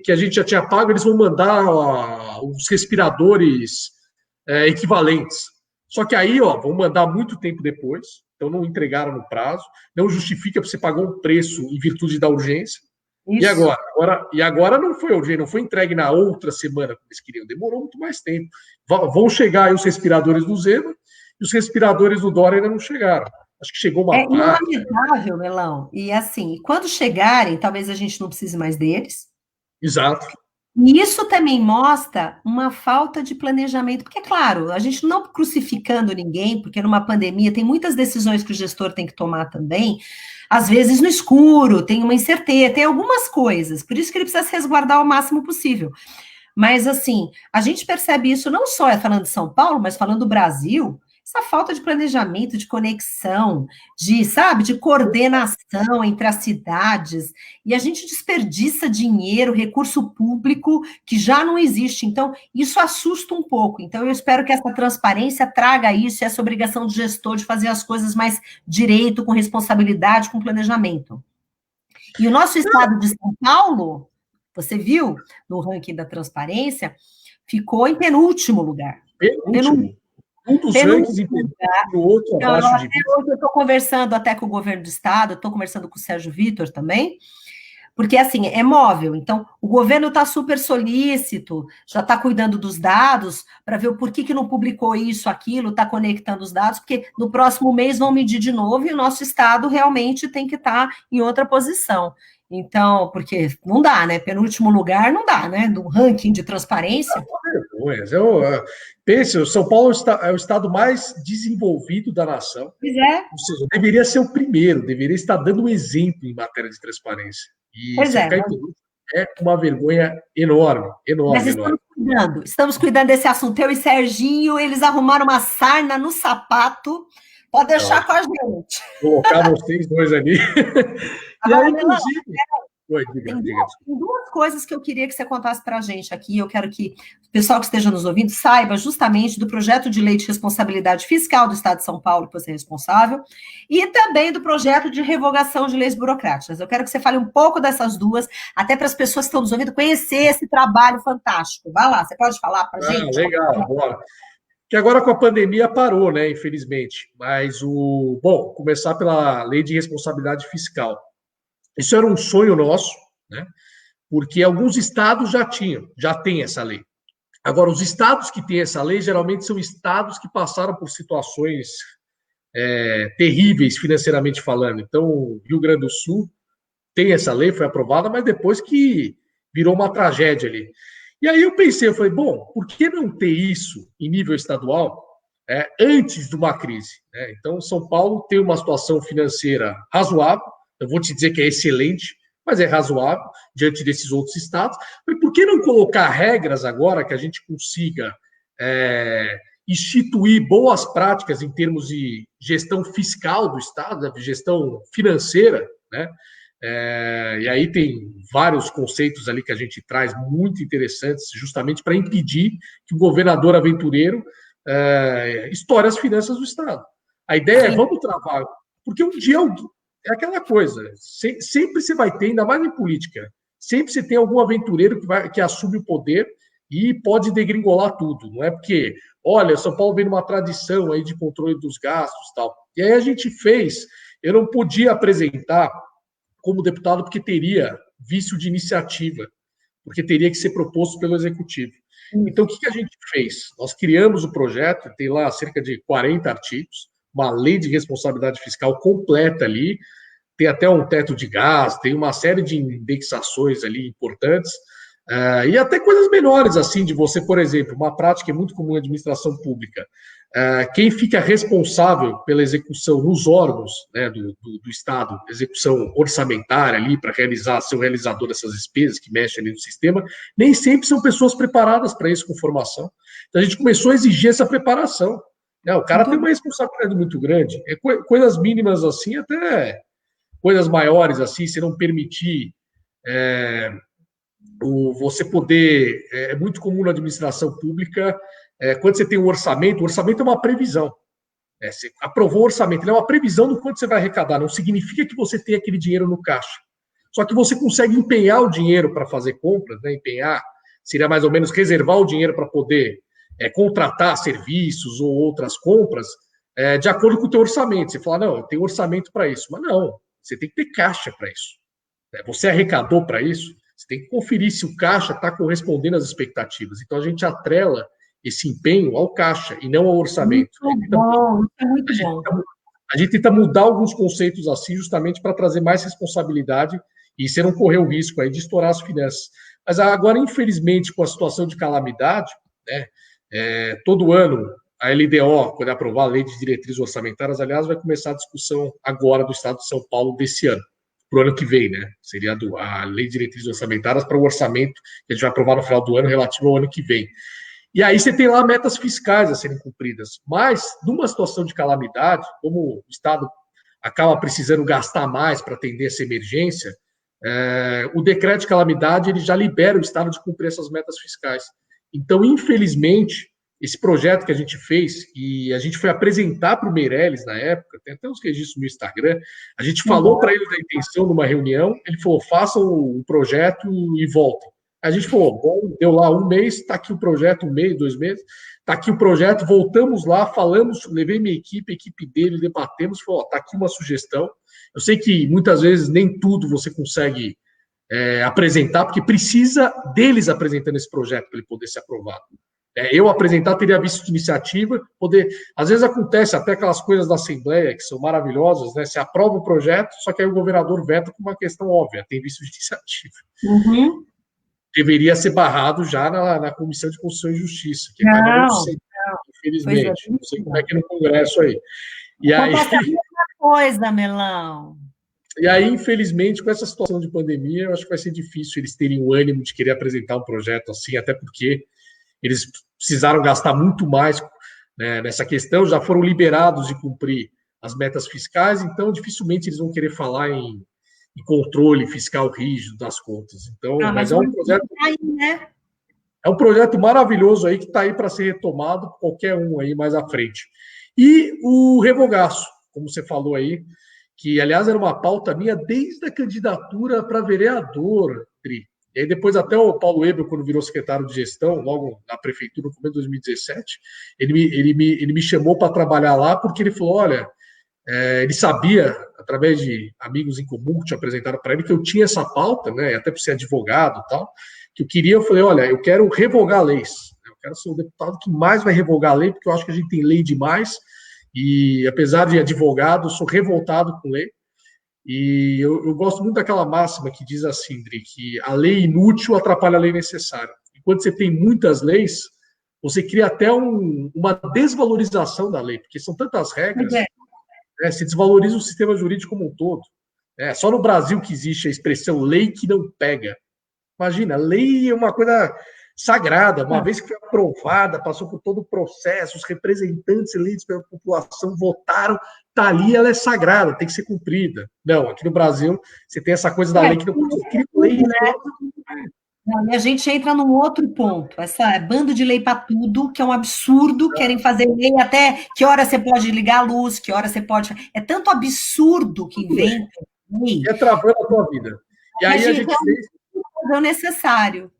Speaker 2: a gente já tinha pago, eles vão mandar os respiradores equivalentes. Só que aí, vão mandar muito tempo depois, então não entregaram no prazo, não justifica porque você pagou um preço em virtude da urgência. Isso. E agora não foi urgente, não foi entregue na outra semana como eles queriam, demorou muito mais tempo. Vão chegar aí os respiradores do Zema, e os respiradores do Dória ainda não chegaram. Acho que chegou uma parte.
Speaker 1: É lamentável, Melão. E assim, quando chegarem, talvez a gente não precise mais deles.
Speaker 2: Exato.
Speaker 1: E isso também mostra uma falta de planejamento, porque, claro, a gente não crucificando ninguém, porque numa pandemia tem muitas decisões que o gestor tem que tomar também, às vezes no escuro, tem uma incerteza, tem algumas coisas, por isso que ele precisa se resguardar o máximo possível. Mas, assim, a gente percebe isso não só falando de São Paulo, mas falando do Brasil, essa falta de planejamento, de conexão, de coordenação entre as cidades, e a gente desperdiça dinheiro, recurso público que já não existe. Então, isso assusta um pouco. Então, eu espero que essa transparência traga isso, essa obrigação do gestor de fazer as coisas mais direito, com responsabilidade, com planejamento. E o nosso estado de São Paulo, você viu, no ranking da transparência, ficou em penúltimo lugar.
Speaker 2: Penúltimo. Um dos rankings em o outro abaixo de 20.
Speaker 1: Eu estou conversando até com o governo do estado, estou conversando com o Sérgio Vitor também, porque, assim, é móvel. Então, o governo está super solícito, já está cuidando dos dados, para ver o porquê que não publicou isso, aquilo, está conectando os dados, porque no próximo mês vão medir de novo e o nosso estado realmente tem que estar em outra posição. Então, porque não dá, né? Penúltimo lugar não dá, né? No ranking de transparência.
Speaker 2: Pense, o São Paulo é o estado mais desenvolvido da nação.
Speaker 1: Pois é.
Speaker 2: Ou seja, deveria ser o primeiro, deveria estar dando um exemplo em matéria de transparência. E
Speaker 1: pois
Speaker 2: se ficar em penúltimo é uma vergonha enorme, enorme.
Speaker 1: Mas estamos Estamos cuidando desse assunto. Eu e Serginho, eles arrumaram uma sarna no sapato. Pode deixar com a gente.
Speaker 2: Colocar vocês dois ali. E aí, inclusive... Oi,
Speaker 1: Tem duas coisas que eu queria que você contasse para a gente aqui. Eu quero que o pessoal que esteja nos ouvindo saiba justamente do projeto de lei de responsabilidade fiscal do Estado de São Paulo, que você é responsável, e também do projeto de revogação de leis burocráticas. Eu quero que você fale um pouco dessas duas, até para as pessoas que estão nos ouvindo conhecer esse trabalho fantástico. Vai lá, você pode falar para a gente?
Speaker 2: Legal, bora. Que agora com a pandemia parou, né, infelizmente. Mas bom, começar pela lei de responsabilidade fiscal. Isso era um sonho nosso, né? Porque alguns estados já têm essa lei. Agora, os estados que têm essa lei geralmente são estados que passaram por situações terríveis financeiramente falando. Então, o Rio Grande do Sul tem essa lei, foi aprovada, mas depois que virou uma tragédia ali. E aí eu falei, bom, por que não ter isso em nível estadual antes de uma crise? Né? Então, São Paulo tem uma situação financeira razoável, eu vou te dizer que é excelente, mas é razoável diante desses outros estados. Mas por que não colocar regras agora que a gente consiga instituir boas práticas em termos de gestão fiscal do estado, de gestão financeira, né? E aí tem vários conceitos ali que a gente traz muito interessantes, justamente para impedir que o governador aventureiro estoure as finanças do estado. A ideia é vamos travar, porque um dia é aquela coisa, sempre você vai ter, ainda mais em política, sempre você tem algum aventureiro que assume o poder e pode degringolar tudo. Não é porque, olha, São Paulo vem numa tradição aí de controle dos gastos e tal. E aí a gente eu não podia apresentar como deputado porque teria vício de iniciativa, porque teria que ser proposto pelo executivo. Então, o que a gente fez? Nós criamos o projeto, tem lá cerca de 40 artigos, uma lei de responsabilidade fiscal completa ali, tem até um teto de gás, tem uma série de indexações ali importantes, e até coisas menores, assim, de você, por exemplo, uma prática muito comum na administração pública, quem fica responsável pela execução nos órgãos, né, do Estado, execução orçamentária ali para ser o realizador dessas despesas que mexem ali no sistema, nem sempre são pessoas preparadas para isso com formação. Então a gente começou a exigir essa preparação. O cara tem uma responsabilidade muito grande. Coisas mínimas assim, até coisas maiores assim, se não permitir você poder... É muito comum na administração pública, quando você tem um orçamento, o orçamento é uma previsão. Você aprovou o orçamento, ele é uma previsão do quanto você vai arrecadar, não significa que você tem aquele dinheiro no caixa. Só que você consegue empenhar o dinheiro para fazer compras, né? Empenhar seria mais ou menos reservar o dinheiro para poder contratar serviços ou outras compras de acordo com o teu orçamento. Você fala, não, eu tenho orçamento para isso. Mas não, você tem que ter caixa para isso. Você arrecadou para isso, você tem que conferir se o caixa está correspondendo às expectativas. Então, a gente atrela esse empenho ao caixa e não ao orçamento.
Speaker 1: Muito bom.
Speaker 2: A gente tenta mudar alguns conceitos assim, justamente para trazer mais responsabilidade e você não correr o risco aí de estourar as finanças. Mas agora, infelizmente, com a situação de calamidade, né, todo ano a LDO, quando aprovar a Lei de Diretrizes Orçamentárias, aliás, vai começar a discussão agora do Estado de São Paulo desse ano, para o ano que vem, né? Seria a Lei de Diretrizes Orçamentárias para o orçamento que a gente vai aprovar no final do ano, relativo ao ano que vem. E aí você tem lá metas fiscais a serem cumpridas. Mas, numa situação de calamidade, como o Estado acaba precisando gastar mais para atender essa emergência, o decreto de calamidade ele já libera o Estado de cumprir essas metas fiscais. Então, infelizmente, esse projeto que a gente fez, e a gente foi apresentar para o Meirelles na época, tem até uns registros no Instagram, a gente falou para ele da intenção numa reunião, ele falou, façam o projeto e voltem. A gente falou, bom, deu lá um mês, está aqui o projeto, um mês, 2 meses, está aqui o projeto, voltamos lá, falamos, levei minha equipe, a equipe dele, debatemos, falou, está aqui uma sugestão. Eu sei que muitas vezes nem tudo você consegue apresentar, porque precisa deles apresentando esse projeto para ele poder ser aprovado. Eu apresentar teria visto de iniciativa, poder... Às vezes acontece até aquelas coisas da Assembleia que são maravilhosas, né? Você aprova o projeto, só que aí o governador veta com uma questão óbvia, tem visto de iniciativa.
Speaker 1: Uhum.
Speaker 2: Deveria ser barrado já na Comissão de Constituição e Justiça, que
Speaker 1: acaba
Speaker 2: não sendo, infelizmente. Não sei como é que é no Congresso aí. E aí...
Speaker 1: a mesma coisa, Melão.
Speaker 2: E aí, infelizmente, com essa situação de pandemia, eu acho que vai ser difícil eles terem o ânimo de querer apresentar um projeto assim, até porque eles precisaram gastar muito mais, né, nessa questão, já foram liberados de cumprir as metas fiscais, então dificilmente eles vão querer falar em controle fiscal rígido das contas. Então, mas é um projeto,
Speaker 1: né?
Speaker 2: é um projeto maravilhoso aí que está aí para ser retomado, qualquer um aí mais à frente. E o revogaço, como você falou aí, que, aliás, era uma pauta minha desde a candidatura para vereador, Tri. E aí depois até o Paulo Weber, quando virou secretário de gestão, logo na prefeitura, no começo de 2017, ele me chamou para trabalhar lá, porque ele falou, olha, ele sabia, através de amigos em comum que te apresentaram para ele, que eu tinha essa pauta, né, até por ser advogado e tal, que eu queria, eu falei, olha, eu quero revogar leis, eu quero ser o deputado que mais vai revogar a lei, porque eu acho que a gente tem lei demais, e apesar de advogado, eu sou revoltado com lei, e eu gosto muito daquela máxima que diz assim, Dri, que a lei inútil atrapalha a lei necessária. E quando você tem muitas leis, você cria até uma desvalorização da lei, porque são tantas regras, né, se desvaloriza o sistema jurídico como um todo. Só no Brasil que existe a expressão lei que não pega. Imagina, lei é uma coisa sagrada, uma vez que foi aprovada, passou por todo o processo, os representantes eleitos pela população votaram, está ali, ela é sagrada, tem que ser cumprida. Não, aqui no Brasil, você tem essa coisa da lei que não pode lei, né?
Speaker 1: Não, e a gente entra num outro ponto, essa bando de lei para tudo, que é um absurdo, querem fazer lei até que hora você pode ligar a luz, que hora você pode... É tanto absurdo que vem.
Speaker 2: É travando a tua vida. E aí a gente fez...
Speaker 1: É o necessário.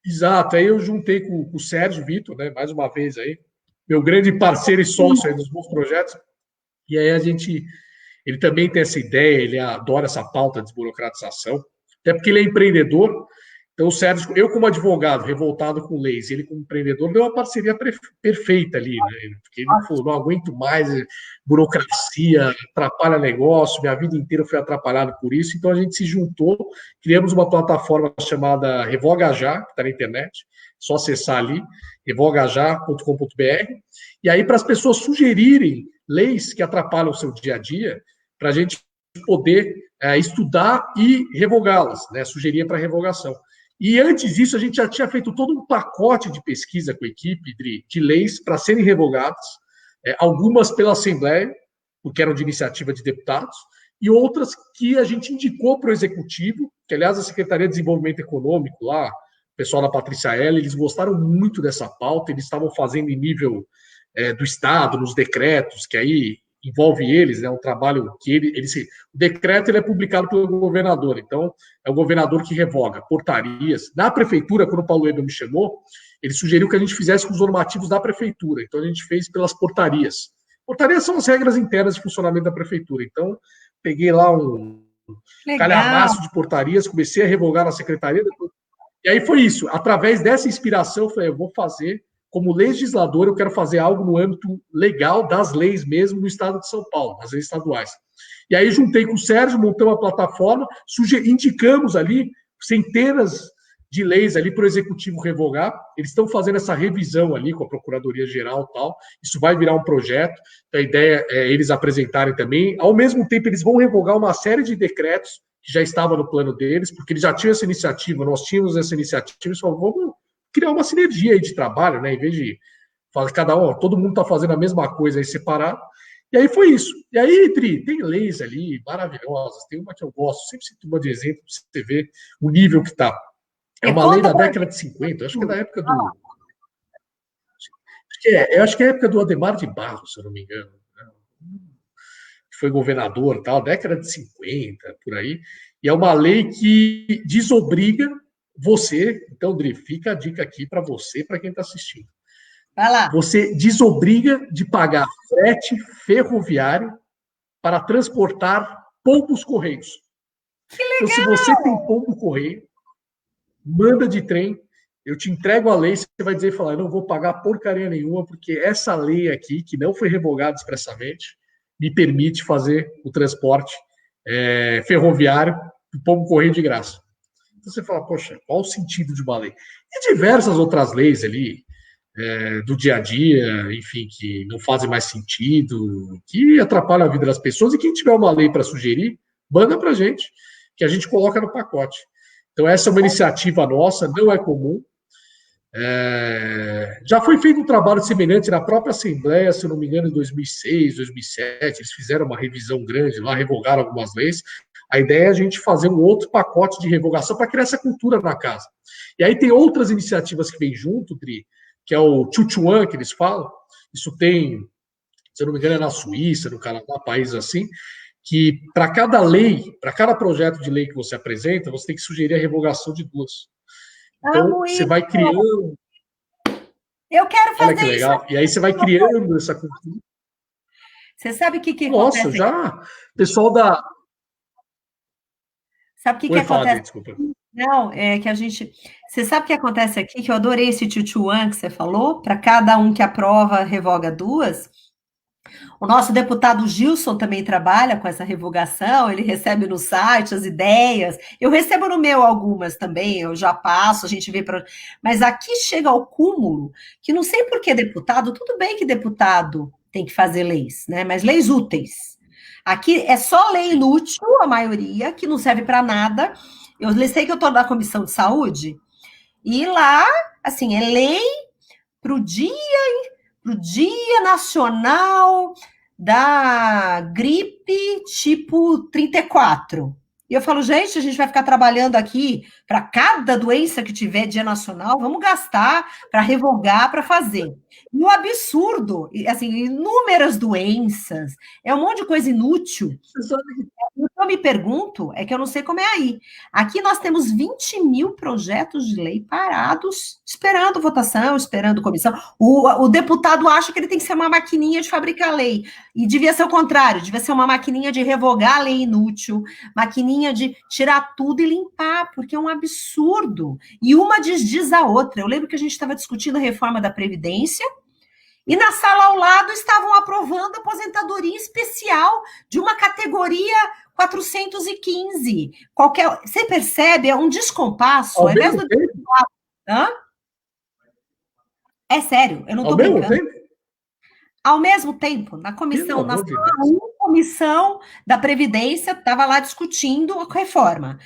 Speaker 2: Exato, aí eu juntei com o Sérgio Vitor, né, mais uma vez aí, meu grande parceiro e sócio aí dos meus projetos, e aí ele também tem essa ideia, ele adora essa pauta de desburocratização, até porque ele é empreendedor. Então, o Sérgio, eu como advogado, revoltado com leis, ele como empreendedor, deu uma parceria perfeita ali, né? Porque ele falou, não aguento mais burocracia, atrapalha negócio, minha vida inteira foi atrapalhada por isso, então a gente se juntou, criamos uma plataforma chamada Revoga Já, que está na internet, só acessar ali, revogajá.com.br, e aí para as pessoas sugerirem leis que atrapalham o seu dia a dia, para a gente poder estudar e revogá-las, né? Sugerir para revogação. E antes disso, a gente já tinha feito todo um pacote de pesquisa com a equipe de leis para serem revogadas, algumas pela Assembleia, porque eram de iniciativa de deputados, e outras que a gente indicou para o Executivo, que, aliás, a Secretaria de Desenvolvimento Econômico, lá, o pessoal da Patrícia Ela, eles gostaram muito dessa pauta, eles estavam fazendo em nível do Estado, nos decretos, que aí envolve eles, né, um trabalho que o decreto ele é publicado pelo governador, então é o governador que revoga portarias. Na prefeitura, quando o Paulo Weber me chamou, ele sugeriu que a gente fizesse com os normativos da prefeitura, então a gente fez pelas portarias. Portarias são as regras internas de funcionamento da prefeitura, então peguei lá um calhamaço de portarias, comecei a revogar na secretaria, e aí foi isso, através dessa inspiração, eu falei, eu vou fazer. Como legislador, eu quero fazer algo no âmbito legal das leis mesmo no estado de São Paulo, das leis estaduais. E aí juntei com o Sérgio, montamos uma plataforma, indicamos ali centenas de leis ali para o Executivo revogar. Eles estão fazendo essa revisão ali com a Procuradoria-Geral e tal. Isso vai virar um projeto. Então, a ideia é eles apresentarem também. Ao mesmo tempo, eles vão revogar uma série de decretos que já estava no plano deles, porque eles já tinham essa iniciativa, nós tínhamos essa iniciativa, eles falaram, vamos criar uma sinergia aí de trabalho, né? Em vez de falar cada um, todo mundo está fazendo a mesma coisa aí separado. E aí foi isso. E aí, Tri, tem leis ali maravilhosas. Tem uma que eu gosto, sempre cito uma de exemplo para você ver o nível que está. É uma lei da década de 50, acho que é da época do. Eu acho que é a época do Adhemar de Barros, se eu não me engano. Que foi governador e tal, década de 50, por aí. E é uma lei que desobriga você, então, Dri, fica a dica aqui para você, para quem está assistindo.
Speaker 1: Vai lá.
Speaker 2: Você desobriga de pagar frete ferroviário para transportar pombos correios.
Speaker 1: Que legal!
Speaker 2: Então, se você tem pombo correio, manda de trem, eu te entrego a lei, você vai dizer e falar, eu não vou pagar porcaria nenhuma, porque essa lei aqui, que não foi revogada expressamente, me permite fazer o transporte ferroviário do pombo correio de graça. Então você fala, poxa, qual o sentido de uma lei? E diversas outras leis ali, do dia a dia, enfim, que não fazem mais sentido, que atrapalham a vida das pessoas, e quem tiver uma lei para sugerir, manda para a gente, que a gente coloca no pacote. Então essa é uma iniciativa nossa, não é comum, Já foi feito um trabalho semelhante na própria Assembleia, se eu não me engano, em 2006, 2007. Eles fizeram uma revisão grande lá, revogaram algumas leis. A ideia é a gente fazer um outro pacote de revogação para criar essa cultura na casa. E aí tem outras iniciativas que vêm junto, Dri, que é o Chuchuan, que eles falam. Isso tem, se eu não me engano, é na Suíça, no Canadá, países assim, que para cada lei, para cada projeto de lei que você apresenta, você tem que sugerir a revogação de duas. Então,
Speaker 1: Amo
Speaker 2: você
Speaker 1: isso.
Speaker 2: vai criando.
Speaker 1: Eu quero
Speaker 2: Olha que
Speaker 1: fazer isso.
Speaker 2: legal. E aí você vai criando essa cultura.
Speaker 1: Você sabe o que, que
Speaker 2: Nossa,
Speaker 1: acontece aqui?
Speaker 2: já. Pessoal da.
Speaker 1: Sabe o que, que
Speaker 2: Oi, Fábio,
Speaker 1: acontece?
Speaker 2: desculpa.
Speaker 1: Não, é que a gente. Você sabe o que acontece aqui? Que eu adorei esse tchutchuan que você falou. Para cada um que aprova, revoga duas. O nosso deputado Gilson também trabalha com essa revogação, ele recebe no site as ideias. Eu recebo no meu algumas também, eu já passo, a gente vê para. Mas aqui chega ao cúmulo que não sei por que deputado, tudo bem que deputado tem que fazer leis, né? Mas leis úteis. Aqui é só lei inútil, a maioria, que não serve para nada. Eu sei que eu estou na comissão de saúde, e lá, assim, é lei para o Dia Nacional da Gripe tipo 34. E eu falo, gente, a gente vai ficar trabalhando aqui para cada doença que tiver dia nacional, vamos gastar para revogar, para fazer. E o absurdo, assim, inúmeras doenças, é um monte de coisa inútil.
Speaker 2: Você sabe que
Speaker 1: O que eu me pergunto é que eu não sei como é aí. Aqui nós temos 20 mil projetos de lei parados, esperando votação, esperando comissão. O deputado acha que ele tem que ser uma maquininha de fabricar lei. E devia ser o contrário, devia ser uma maquininha de revogar a lei inútil, maquininha de tirar tudo e limpar, porque é um absurdo. E uma desdiz a outra. Eu lembro que a gente estava discutindo a reforma da Previdência, e na sala ao lado estavam aprovando aposentadoria especial de uma categoria 415. Você percebe? É um descompasso.
Speaker 2: ao
Speaker 1: Ao invés
Speaker 2: mesmo
Speaker 1: do.
Speaker 2: tempo,
Speaker 1: Hã? É sério, eu não
Speaker 2: ao
Speaker 1: estou
Speaker 2: mesmo
Speaker 1: brincando.
Speaker 2: tempo,
Speaker 1: Ao mesmo tempo, na
Speaker 2: pelo
Speaker 1: comissão, na
Speaker 2: amor de
Speaker 1: sala
Speaker 2: Deus.
Speaker 1: 1, comissão da Previdência, estava lá discutindo a reforma.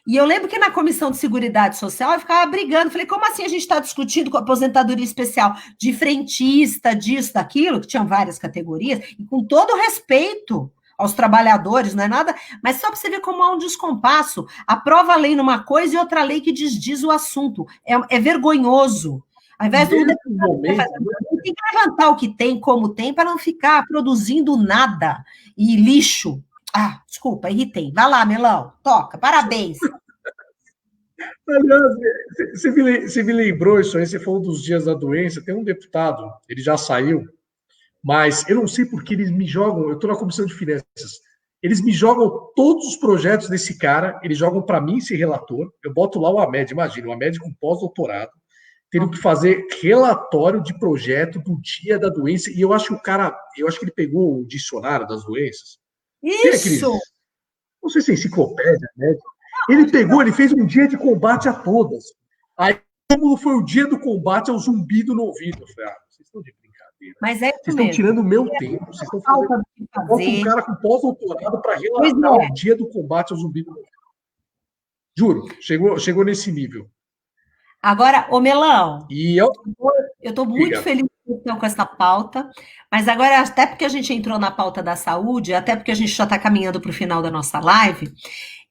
Speaker 1: E eu lembro que na Comissão de Seguridade Social eu ficava brigando. Falei, como assim a gente está discutindo com a aposentadoria especial de frentista, disso, daquilo, que tinham várias categorias, e com todo respeito aos trabalhadores, não é nada, mas só para você ver como há um descompasso. Aprova a lei numa coisa e outra lei que desdiz o assunto. É vergonhoso. Ao
Speaker 2: No
Speaker 1: invés do
Speaker 2: mesmo
Speaker 1: deputado
Speaker 2: momento,
Speaker 1: tem que levantar o que tem, como tem, para não ficar produzindo nada e lixo. Ah, desculpa, irritei. Vai lá, Melão, toca, parabéns.
Speaker 2: aliás, você me lembrou isso aí, você falou dos dias da doença. Tem um deputado, ele já saiu, mas eu não sei porque eles me jogam. Eu estou na comissão de finanças. Eles me jogam todos os projetos desse cara, eles jogam para mim esse relator. Eu boto lá o AMED, imagina, o AMED com pós-doutorado, tendo que fazer relatório de projeto do dia da doença. E eu acho que o cara, eu acho que ele pegou o dicionário das doenças. Tem aqueles,
Speaker 1: Isso!
Speaker 2: não sei se é enciclopédia, né? Ele pegou, ele fez um dia de combate a todas. Aí, como foi o dia do combate ao zumbido no ouvido? Eu falei, vocês estão de brincadeira.
Speaker 1: Mas é
Speaker 2: Vocês
Speaker 1: isso
Speaker 2: estão tirando
Speaker 1: mesmo.
Speaker 2: o meu tempo. Vocês estão fazendo.
Speaker 1: Falta do que
Speaker 2: Bota um
Speaker 1: fazer.
Speaker 2: cara com pós-doutorado para
Speaker 1: Pois
Speaker 2: relatar
Speaker 1: é.
Speaker 2: o dia do combate ao zumbido no ouvido. Juro, chegou nesse nível.
Speaker 1: Agora, ô Melão,
Speaker 2: E eu,
Speaker 1: eu estou muito
Speaker 2: diga,
Speaker 1: feliz com essa pauta, mas agora, até porque a gente entrou na pauta da saúde, até porque a gente já está caminhando para o final da nossa live,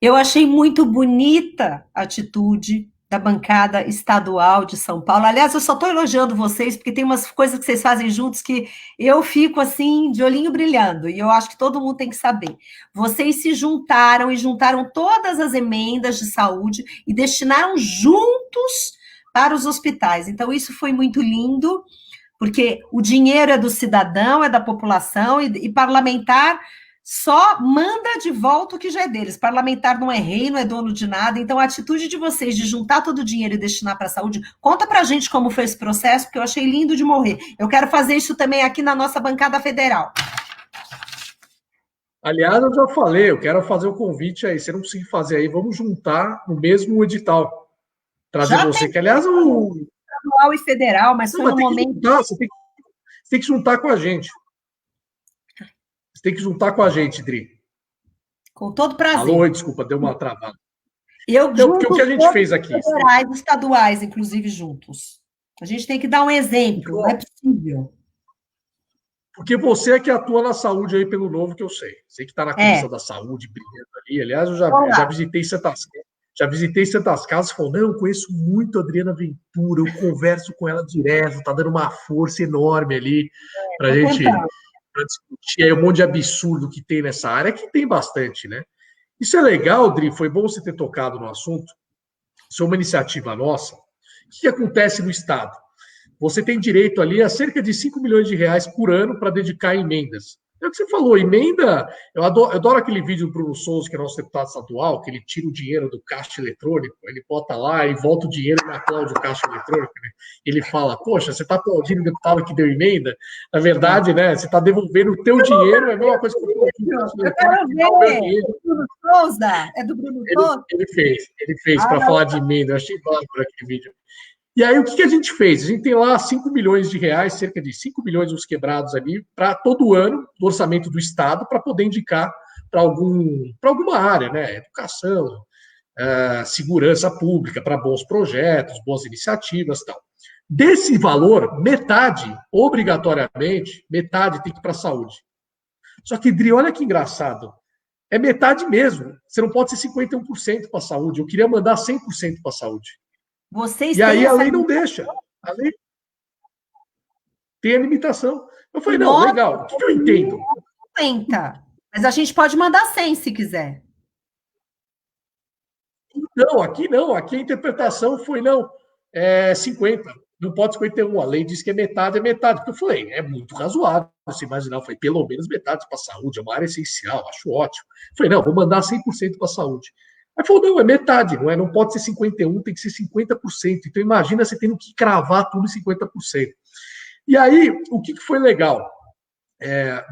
Speaker 1: eu achei muito bonita a atitude da bancada estadual de São Paulo. Aliás, eu só estou elogiando vocês, porque tem umas coisas que vocês fazem juntos que eu fico assim, de olhinho brilhando, e eu acho que todo mundo tem que saber. Vocês se juntaram e juntaram todas as emendas de saúde e destinaram juntos para os hospitais. Então, isso foi muito lindo, porque o dinheiro é do cidadão, é da população, e parlamentar só manda de volta o que já é deles. Parlamentar não é rei, não é dono de nada. Então, a atitude de vocês de juntar todo o dinheiro e destinar para a saúde, conta para a gente como foi esse processo, porque eu achei lindo de morrer. Eu quero fazer isso também aqui na nossa bancada federal.
Speaker 2: aliás, eu já falei, eu quero fazer o convite aí. Se não conseguir fazer aí, vamos juntar no mesmo edital. Trazer
Speaker 1: Já
Speaker 2: você,
Speaker 1: tem
Speaker 2: que aliás, o.
Speaker 1: estadual e federal, mas
Speaker 2: Não,
Speaker 1: foi
Speaker 2: mas
Speaker 1: no
Speaker 2: tem que
Speaker 1: momento.
Speaker 2: juntar, você tem que juntar com a gente. Você tem que juntar com a gente, Dri.
Speaker 1: Com todo
Speaker 2: Alô,
Speaker 1: prazer.
Speaker 2: oi, desculpa, deu uma travada.
Speaker 1: Eu
Speaker 2: Não, porque o
Speaker 1: junto
Speaker 2: que a
Speaker 1: os
Speaker 2: gente
Speaker 1: todos
Speaker 2: fez
Speaker 1: os
Speaker 2: aqui?
Speaker 1: federais, estaduais, inclusive, juntos. A gente tem que dar um exemplo, não é possível.
Speaker 2: Porque você é que atua na saúde aí pelo Novo, que eu sei. Sei que está na Comissão
Speaker 1: É,
Speaker 2: da Saúde, brilhando ali. Aliás,
Speaker 1: vamos
Speaker 2: eu já
Speaker 1: lá.
Speaker 2: visitei Santas Casas e falou, não, eu conheço muito a Adriana Ventura, eu converso com ela direto, tá dando uma força enorme ali para a
Speaker 1: Estou
Speaker 2: gente
Speaker 1: tentando.
Speaker 2: pra discutir aí um monte de absurdo que tem nessa área, que tem bastante, né? Isso é legal, Dri, foi bom você ter tocado no assunto. Isso é uma iniciativa nossa. O que acontece no Estado? Você tem direito ali a cerca de 5 milhões de reais por ano para dedicar a emendas. É o que você falou, emenda. Eu adoro aquele vídeo do Bruno Souza, que é nosso deputado estadual, que ele tira o dinheiro do caixa eletrônico, ele bota lá e volta o dinheiro e aplaude o caixa eletrônico. Né? Ele fala, poxa, você está aplaudindo o deputado que deu emenda? Na verdade, né, você está devolvendo o teu dinheiro, é a mesma coisa que eu aplaudi o caixa
Speaker 1: Eu
Speaker 2: eletrônico
Speaker 1: quero
Speaker 2: e dá o meu
Speaker 1: ver.
Speaker 2: dinheiro.
Speaker 1: É do Bruno Souza? É do Bruno Souza?
Speaker 2: Ele fez
Speaker 1: Ah,
Speaker 2: para
Speaker 1: não.
Speaker 2: falar de emenda, eu achei bárbaro aquele vídeo. E aí, o que a gente fez? A gente tem lá 5 milhões de reais, cerca de 5 milhões uns quebrados ali, para todo ano, do orçamento do Estado, para poder indicar para alguma área, né? Educação, segurança pública, para bons projetos, boas iniciativas e tal. Desse valor, metade, obrigatoriamente, metade tem que ir para a saúde. Só que, Dri, olha que engraçado. É metade mesmo. Você não pode ser 51% para a saúde. Eu queria mandar 100% para a saúde.
Speaker 1: Vocês
Speaker 2: E
Speaker 1: têm
Speaker 2: aí a
Speaker 1: essa
Speaker 2: lei não deixa. A lei tem a limitação. Eu
Speaker 1: o
Speaker 2: falei, não,
Speaker 1: nosso
Speaker 2: legal. O que eu entendo?
Speaker 1: 50, mas a gente pode mandar 100 se quiser.
Speaker 2: Não, aqui não. Aqui a interpretação foi, não, 50. Não pode 51. A lei diz que é metade. Porque eu falei, é muito razoável você imaginar. Eu falei, pelo menos metade para a saúde, é uma área essencial, acho ótimo. Eu falei, não, vou mandar 100% para a saúde. Aí falou, não, é metade, não pode ser 51, tem que ser 50%. Então imagina você tendo que cravar tudo em 50%. E aí, o que foi legal?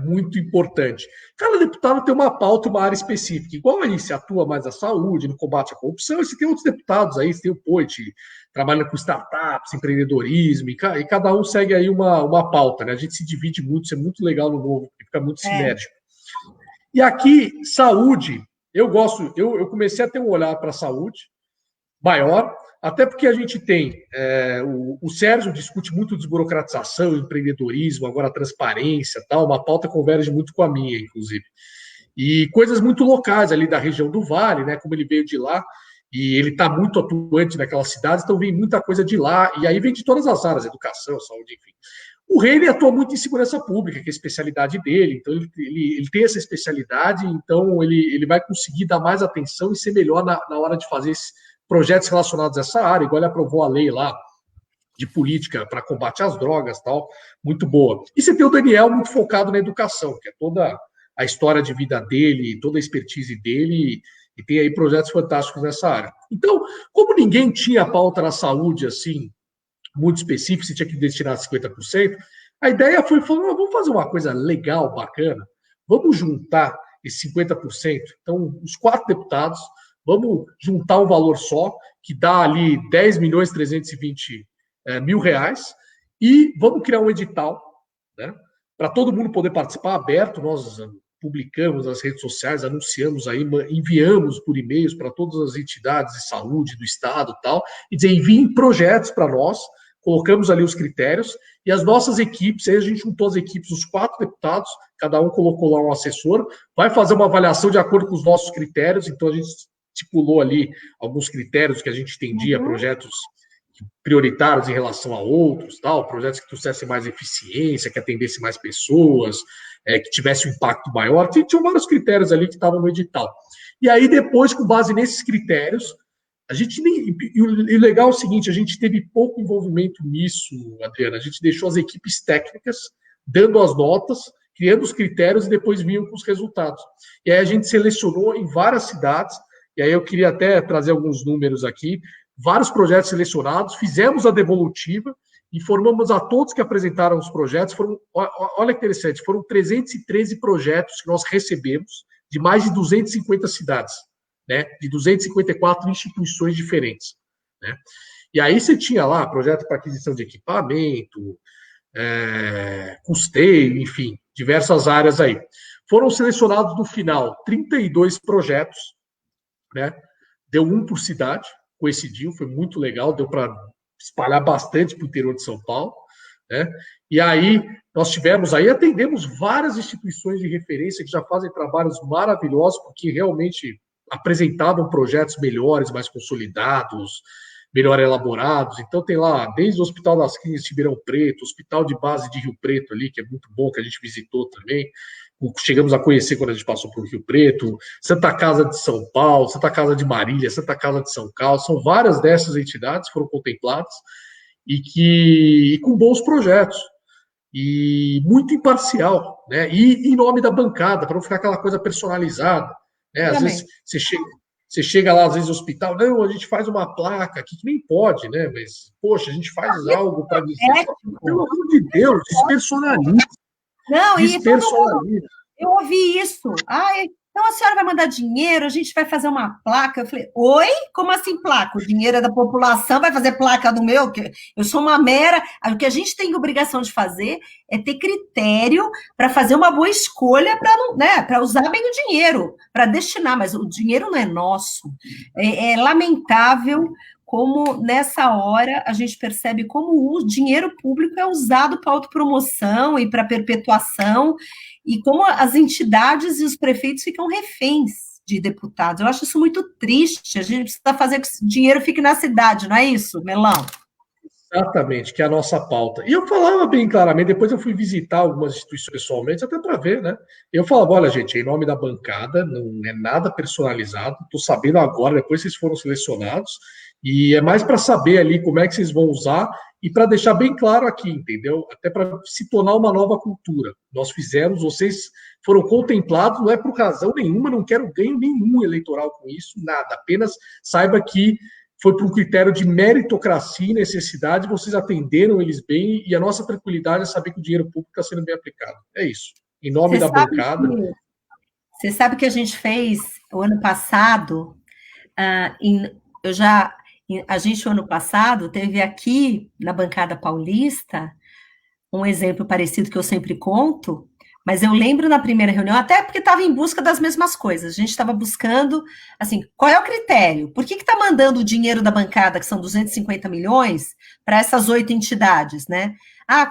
Speaker 2: Muito importante. Cada deputado tem uma pauta, uma área específica. Igual aí, se atua mais na saúde, no combate à corrupção, você tem outros deputados aí, você tem o Poit, trabalha com startups, empreendedorismo, e cada um segue aí uma pauta, né? A gente se divide muito, isso é muito legal no Novo, fica muito
Speaker 1: É.
Speaker 2: sinérgico. E aqui, saúde, eu comecei a ter um olhar para a saúde maior, até porque a gente tem, o Sérgio discute muito desburocratização, empreendedorismo, agora transparência, tal, uma pauta converge muito com a minha, inclusive. E coisas muito locais ali da região do Vale, né, como ele veio de lá, e ele está muito atuante naquelas cidades, então vem muita coisa de lá, e aí vem de todas as áreas, educação, saúde, enfim. O rei ele atua muito em segurança pública, que é a especialidade dele, então ele tem essa especialidade, então ele vai conseguir dar mais atenção e ser melhor na hora de fazer projetos relacionados a essa área, igual ele aprovou a lei lá de política para combate às drogas, tal, muito boa. E você tem o Daniel muito focado na educação, que é toda a história de vida dele, toda a expertise dele, e tem aí projetos fantásticos nessa área. Então, como ninguém tinha pauta na saúde assim, muito específica, você tinha que destinar 50%, a ideia foi, falou, vamos fazer uma coisa legal, bacana, vamos juntar esses 50%, então, os 4 deputados, vamos juntar um valor só, que dá ali 10 milhões 320 mil reais, e vamos criar um edital, né, para todo mundo poder participar, aberto, nós publicamos nas redes sociais, anunciamos aí, enviamos por e-mails para todas as entidades de saúde do estado e tal, e dizer, enviem projetos para nós, colocamos ali os critérios, e as nossas equipes, aí a gente juntou as equipes, os 4 deputados, cada um colocou lá um assessor, vai fazer uma avaliação de acordo com os nossos critérios, então a gente estipulou ali alguns critérios que a gente entendia, projetos prioritários em relação a outros, tal, projetos que trouxessem mais eficiência, que atendessem mais pessoas, que tivesse um impacto maior, tinham vários critérios ali que estavam no edital. E aí depois, com base nesses critérios, a gente nem. E o legal é o seguinte: a gente teve pouco envolvimento nisso, Adriana. A gente deixou as equipes técnicas dando as notas, criando os critérios e depois vinham com os resultados. E aí a gente selecionou em várias cidades, e aí eu queria até trazer alguns números aqui, vários projetos selecionados, fizemos a devolutiva, informamos a todos que apresentaram os projetos. Olha que interessante, foram 313 projetos que nós recebemos de mais de 250 cidades. Né, de 254 instituições diferentes. Né? E aí você tinha lá projeto para aquisição de equipamento, custeio, enfim, diversas áreas aí. Foram selecionados no final 32 projetos, né? Deu um por cidade, coincidiu, foi muito legal, deu para espalhar bastante para o interior de São Paulo, né? E aí nós atendemos várias instituições de referência que já fazem trabalhos maravilhosos, porque realmente apresentavam projetos melhores, mais consolidados, melhor elaborados. Então tem lá, desde o Hospital das Clínicas de Ribeirão Preto, Hospital de Base de Rio Preto ali, que é muito bom, que a gente visitou também. Chegamos a conhecer quando a gente passou por Rio Preto, Santa Casa de São Paulo, Santa Casa de Marília, Santa Casa de São Carlos, são várias dessas entidades que foram contempladas e com bons projetos e muito imparcial, né? E em nome da bancada, para não ficar aquela coisa personalizada, né? Às vezes você chega lá, às vezes, no hospital, não, a gente faz uma placa aqui, que nem pode, né? Mas, poxa, a gente faz algo para dizer, pelo amor de Deus, despersonaliza.
Speaker 1: Não, e eu ouvi isso. Ai, então a senhora vai mandar dinheiro, a gente vai fazer uma placa. Eu falei, oi? Como assim placa? O dinheiro é da população, vai fazer placa do meu? Eu sou uma mera... O que a gente tem obrigação de fazer é ter critério para fazer uma boa escolha para usar bem o dinheiro, para destinar, mas o dinheiro não é nosso. É lamentável como nessa hora a gente percebe como o dinheiro público é usado para autopromoção e para perpetuação, e como as entidades e os prefeitos ficam reféns de deputados. Eu acho isso muito triste. A gente precisa fazer que o dinheiro fique na cidade, não é isso, Melão?
Speaker 2: Exatamente, que é a nossa pauta. E eu falava bem claramente, depois eu fui visitar algumas instituições pessoalmente, até para ver, né? Eu falava, olha, gente, em nome da bancada, não é nada personalizado, estou sabendo agora, depois vocês foram selecionados, e é mais para saber ali como é que vocês vão usar e para deixar bem claro aqui, entendeu? Até para se tornar uma nova cultura. Nós fizemos, vocês foram contemplados, não é por razão nenhuma, não quero ganho nenhum eleitoral com isso, nada. Apenas saiba que foi por um critério de meritocracia e necessidade, vocês atenderam eles bem, e a nossa tranquilidade é saber que o dinheiro público está sendo bem aplicado. É isso. Em nome da bancada.
Speaker 1: Você sabe que a gente fez o ano passado, a gente, o ano passado, teve aqui na bancada paulista um exemplo parecido que eu sempre conto, mas eu lembro na primeira reunião, até porque estava em busca das mesmas coisas. A gente estava buscando, assim, qual é o critério? Por que está mandando o dinheiro da bancada, que são 250 milhões, para essas 8 entidades, né?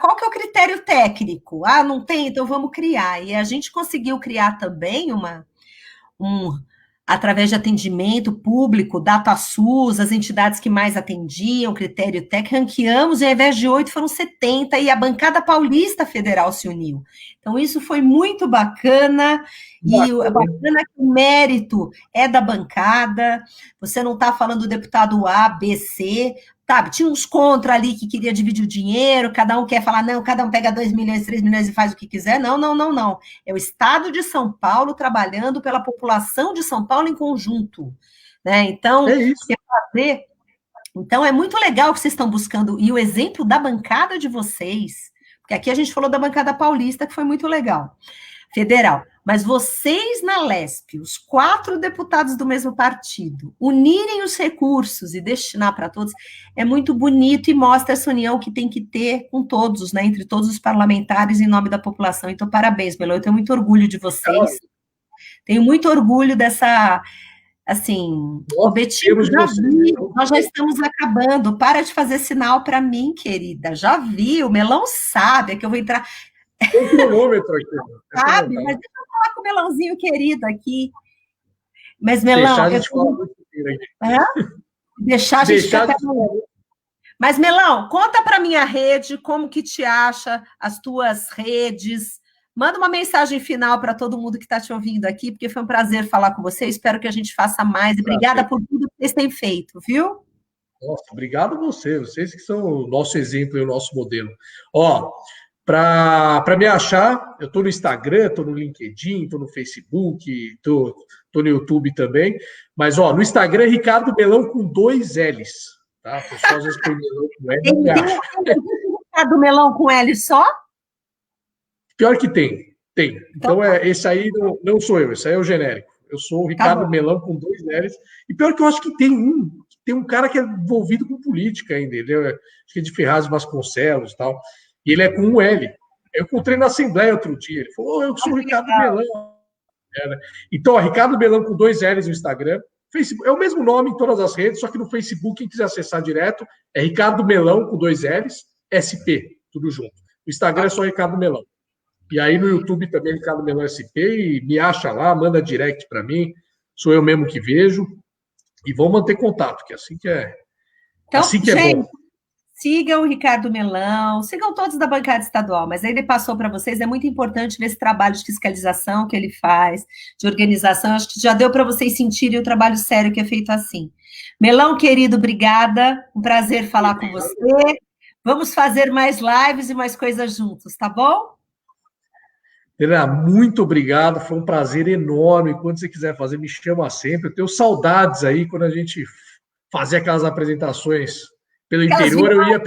Speaker 1: Qual que é o critério técnico? Não tem, então vamos criar. E a gente conseguiu criar também através de atendimento público, DataSUS, as entidades que mais atendiam, critério técnico, ranqueamos, e ao invés de 8 foram 70, e a bancada paulista federal se uniu. Então, isso foi muito bacana, e bacana que o mérito é da bancada, você não está falando do deputado A, B, C, sabe, tinha uns contra ali que queria dividir o dinheiro, cada um quer falar, não, cada um pega 2 milhões, 3 milhões e faz o que quiser. Não, não, não, não. É o Estado de São Paulo trabalhando pela população de São Paulo em conjunto, né? Então, então é muito legal que vocês estão buscando, e o exemplo da bancada de vocês, porque aqui a gente falou da bancada paulista, que foi muito legal, federal. Mas vocês na LESP, os 4 deputados do mesmo partido, unirem os recursos e destinar para todos, é muito bonito e mostra essa união que tem que ter com todos, né, entre todos os parlamentares em nome da população. Então, parabéns, Melão, eu tenho muito orgulho de vocês, tenho muito orgulho dessa, assim, Betinho, nós já estamos acabando, para de fazer sinal para mim, querida, já vi, o Melão sabe, é que eu vou entrar...
Speaker 2: Tem um cronômetro aqui.
Speaker 1: Sabe, mas deixa eu falar com o Melãozinho querido aqui. Mas, Melão... Deixar a gente ficar... Mas, Melão, conta para minha rede como que te acha, as tuas redes. Manda uma mensagem final para todo mundo que está te ouvindo aqui, porque foi um prazer falar com você. Espero que a gente faça mais. E obrigada por tudo que vocês têm feito, viu?
Speaker 2: Nossa, obrigado a vocês que são o nosso exemplo e o nosso modelo. Para me achar, eu estou no Instagram, estou no LinkedIn, estou no Facebook, estou no YouTube também. Mas, no Instagram é Ricardo Melão com 2 L's. Tá? O pessoal às vezes põe Melão com L.
Speaker 1: Tem Ricardo Melão com L só?
Speaker 2: Pior que tem. Então, esse aí não sou eu, esse aí é o genérico. Eu sou o Ricardo Melão com 2 L's. E pior que eu acho que tem um cara que é envolvido com política ainda. Ele acho que é de Ferraz de Vasconcelos e tal. E ele é com um L. Eu encontrei na Assembleia outro dia. Ele falou, eu sou o Ricardo Melão. Então, Ricardo Melão com 2 L's no Instagram. Facebook, é o mesmo nome em todas as redes, só que no Facebook, quem quiser acessar direto, é Ricardo Melão, com 2 L's, SP, tudo junto. O Instagram é só Ricardo Melão. E aí no YouTube também, Ricardo Melão SP, e me acha lá, manda direct para mim, sou eu mesmo que vejo, e vamos manter contato, que
Speaker 1: Então,
Speaker 2: assim que é
Speaker 1: gente,
Speaker 2: bom.
Speaker 1: sigam o Ricardo Melão, sigam todos da bancada estadual, mas aí ele passou para vocês, é muito importante ver esse trabalho de fiscalização que ele faz, de organização, acho que já deu para vocês sentirem o trabalho sério que é feito assim. Melão, querido, obrigada, um prazer falar com você, vamos fazer mais lives e mais coisas juntos, tá bom?
Speaker 2: Helena, muito obrigado, foi um prazer enorme. Quando você quiser fazer, me chama sempre. Eu tenho saudades aí quando a gente fazia aquelas apresentações pelo interior. Eu ia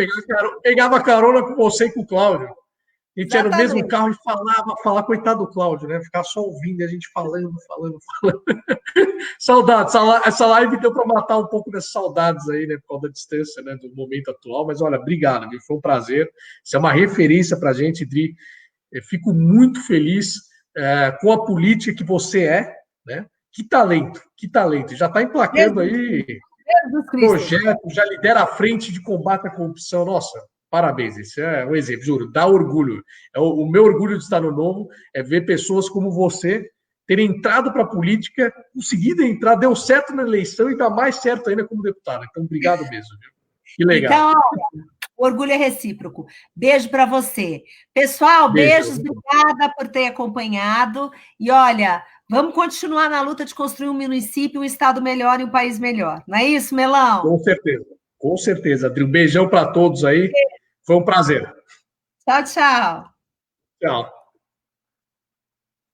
Speaker 2: pegava carona com você e com o Cláudio. A gente era no mesmo carro e falava, coitado do Cláudio, né? Ficar só ouvindo, a gente falando. Saudades. Essa live deu para matar um pouco dessas saudades aí, né? Por causa da distância, né? Do momento atual. Mas olha, obrigado, viu? Foi um prazer. Isso é uma referência para a gente, Dri. Eu fico muito feliz com a política que você é, né? Que talento, que talento. Já está emplacando aí projeto, já lidera a frente de combate à corrupção. Nossa, parabéns, isso é um exemplo, juro, dá orgulho. O meu orgulho de estar no Novo é ver pessoas como você terem entrado para a política, conseguido entrar, deu certo na eleição e dá mais certo ainda como deputado. Então, obrigado mesmo. Viu? Que legal.
Speaker 1: Então, o orgulho é recíproco. Beijo para você. Pessoal, beijos, obrigada por ter acompanhado. E olha, vamos continuar na luta de construir um município, um estado melhor e um país melhor. Não é isso, Melão?
Speaker 2: Com certeza, Adri. Um beijão para todos aí. Foi um prazer.
Speaker 1: Tchau, tchau.
Speaker 2: Tchau.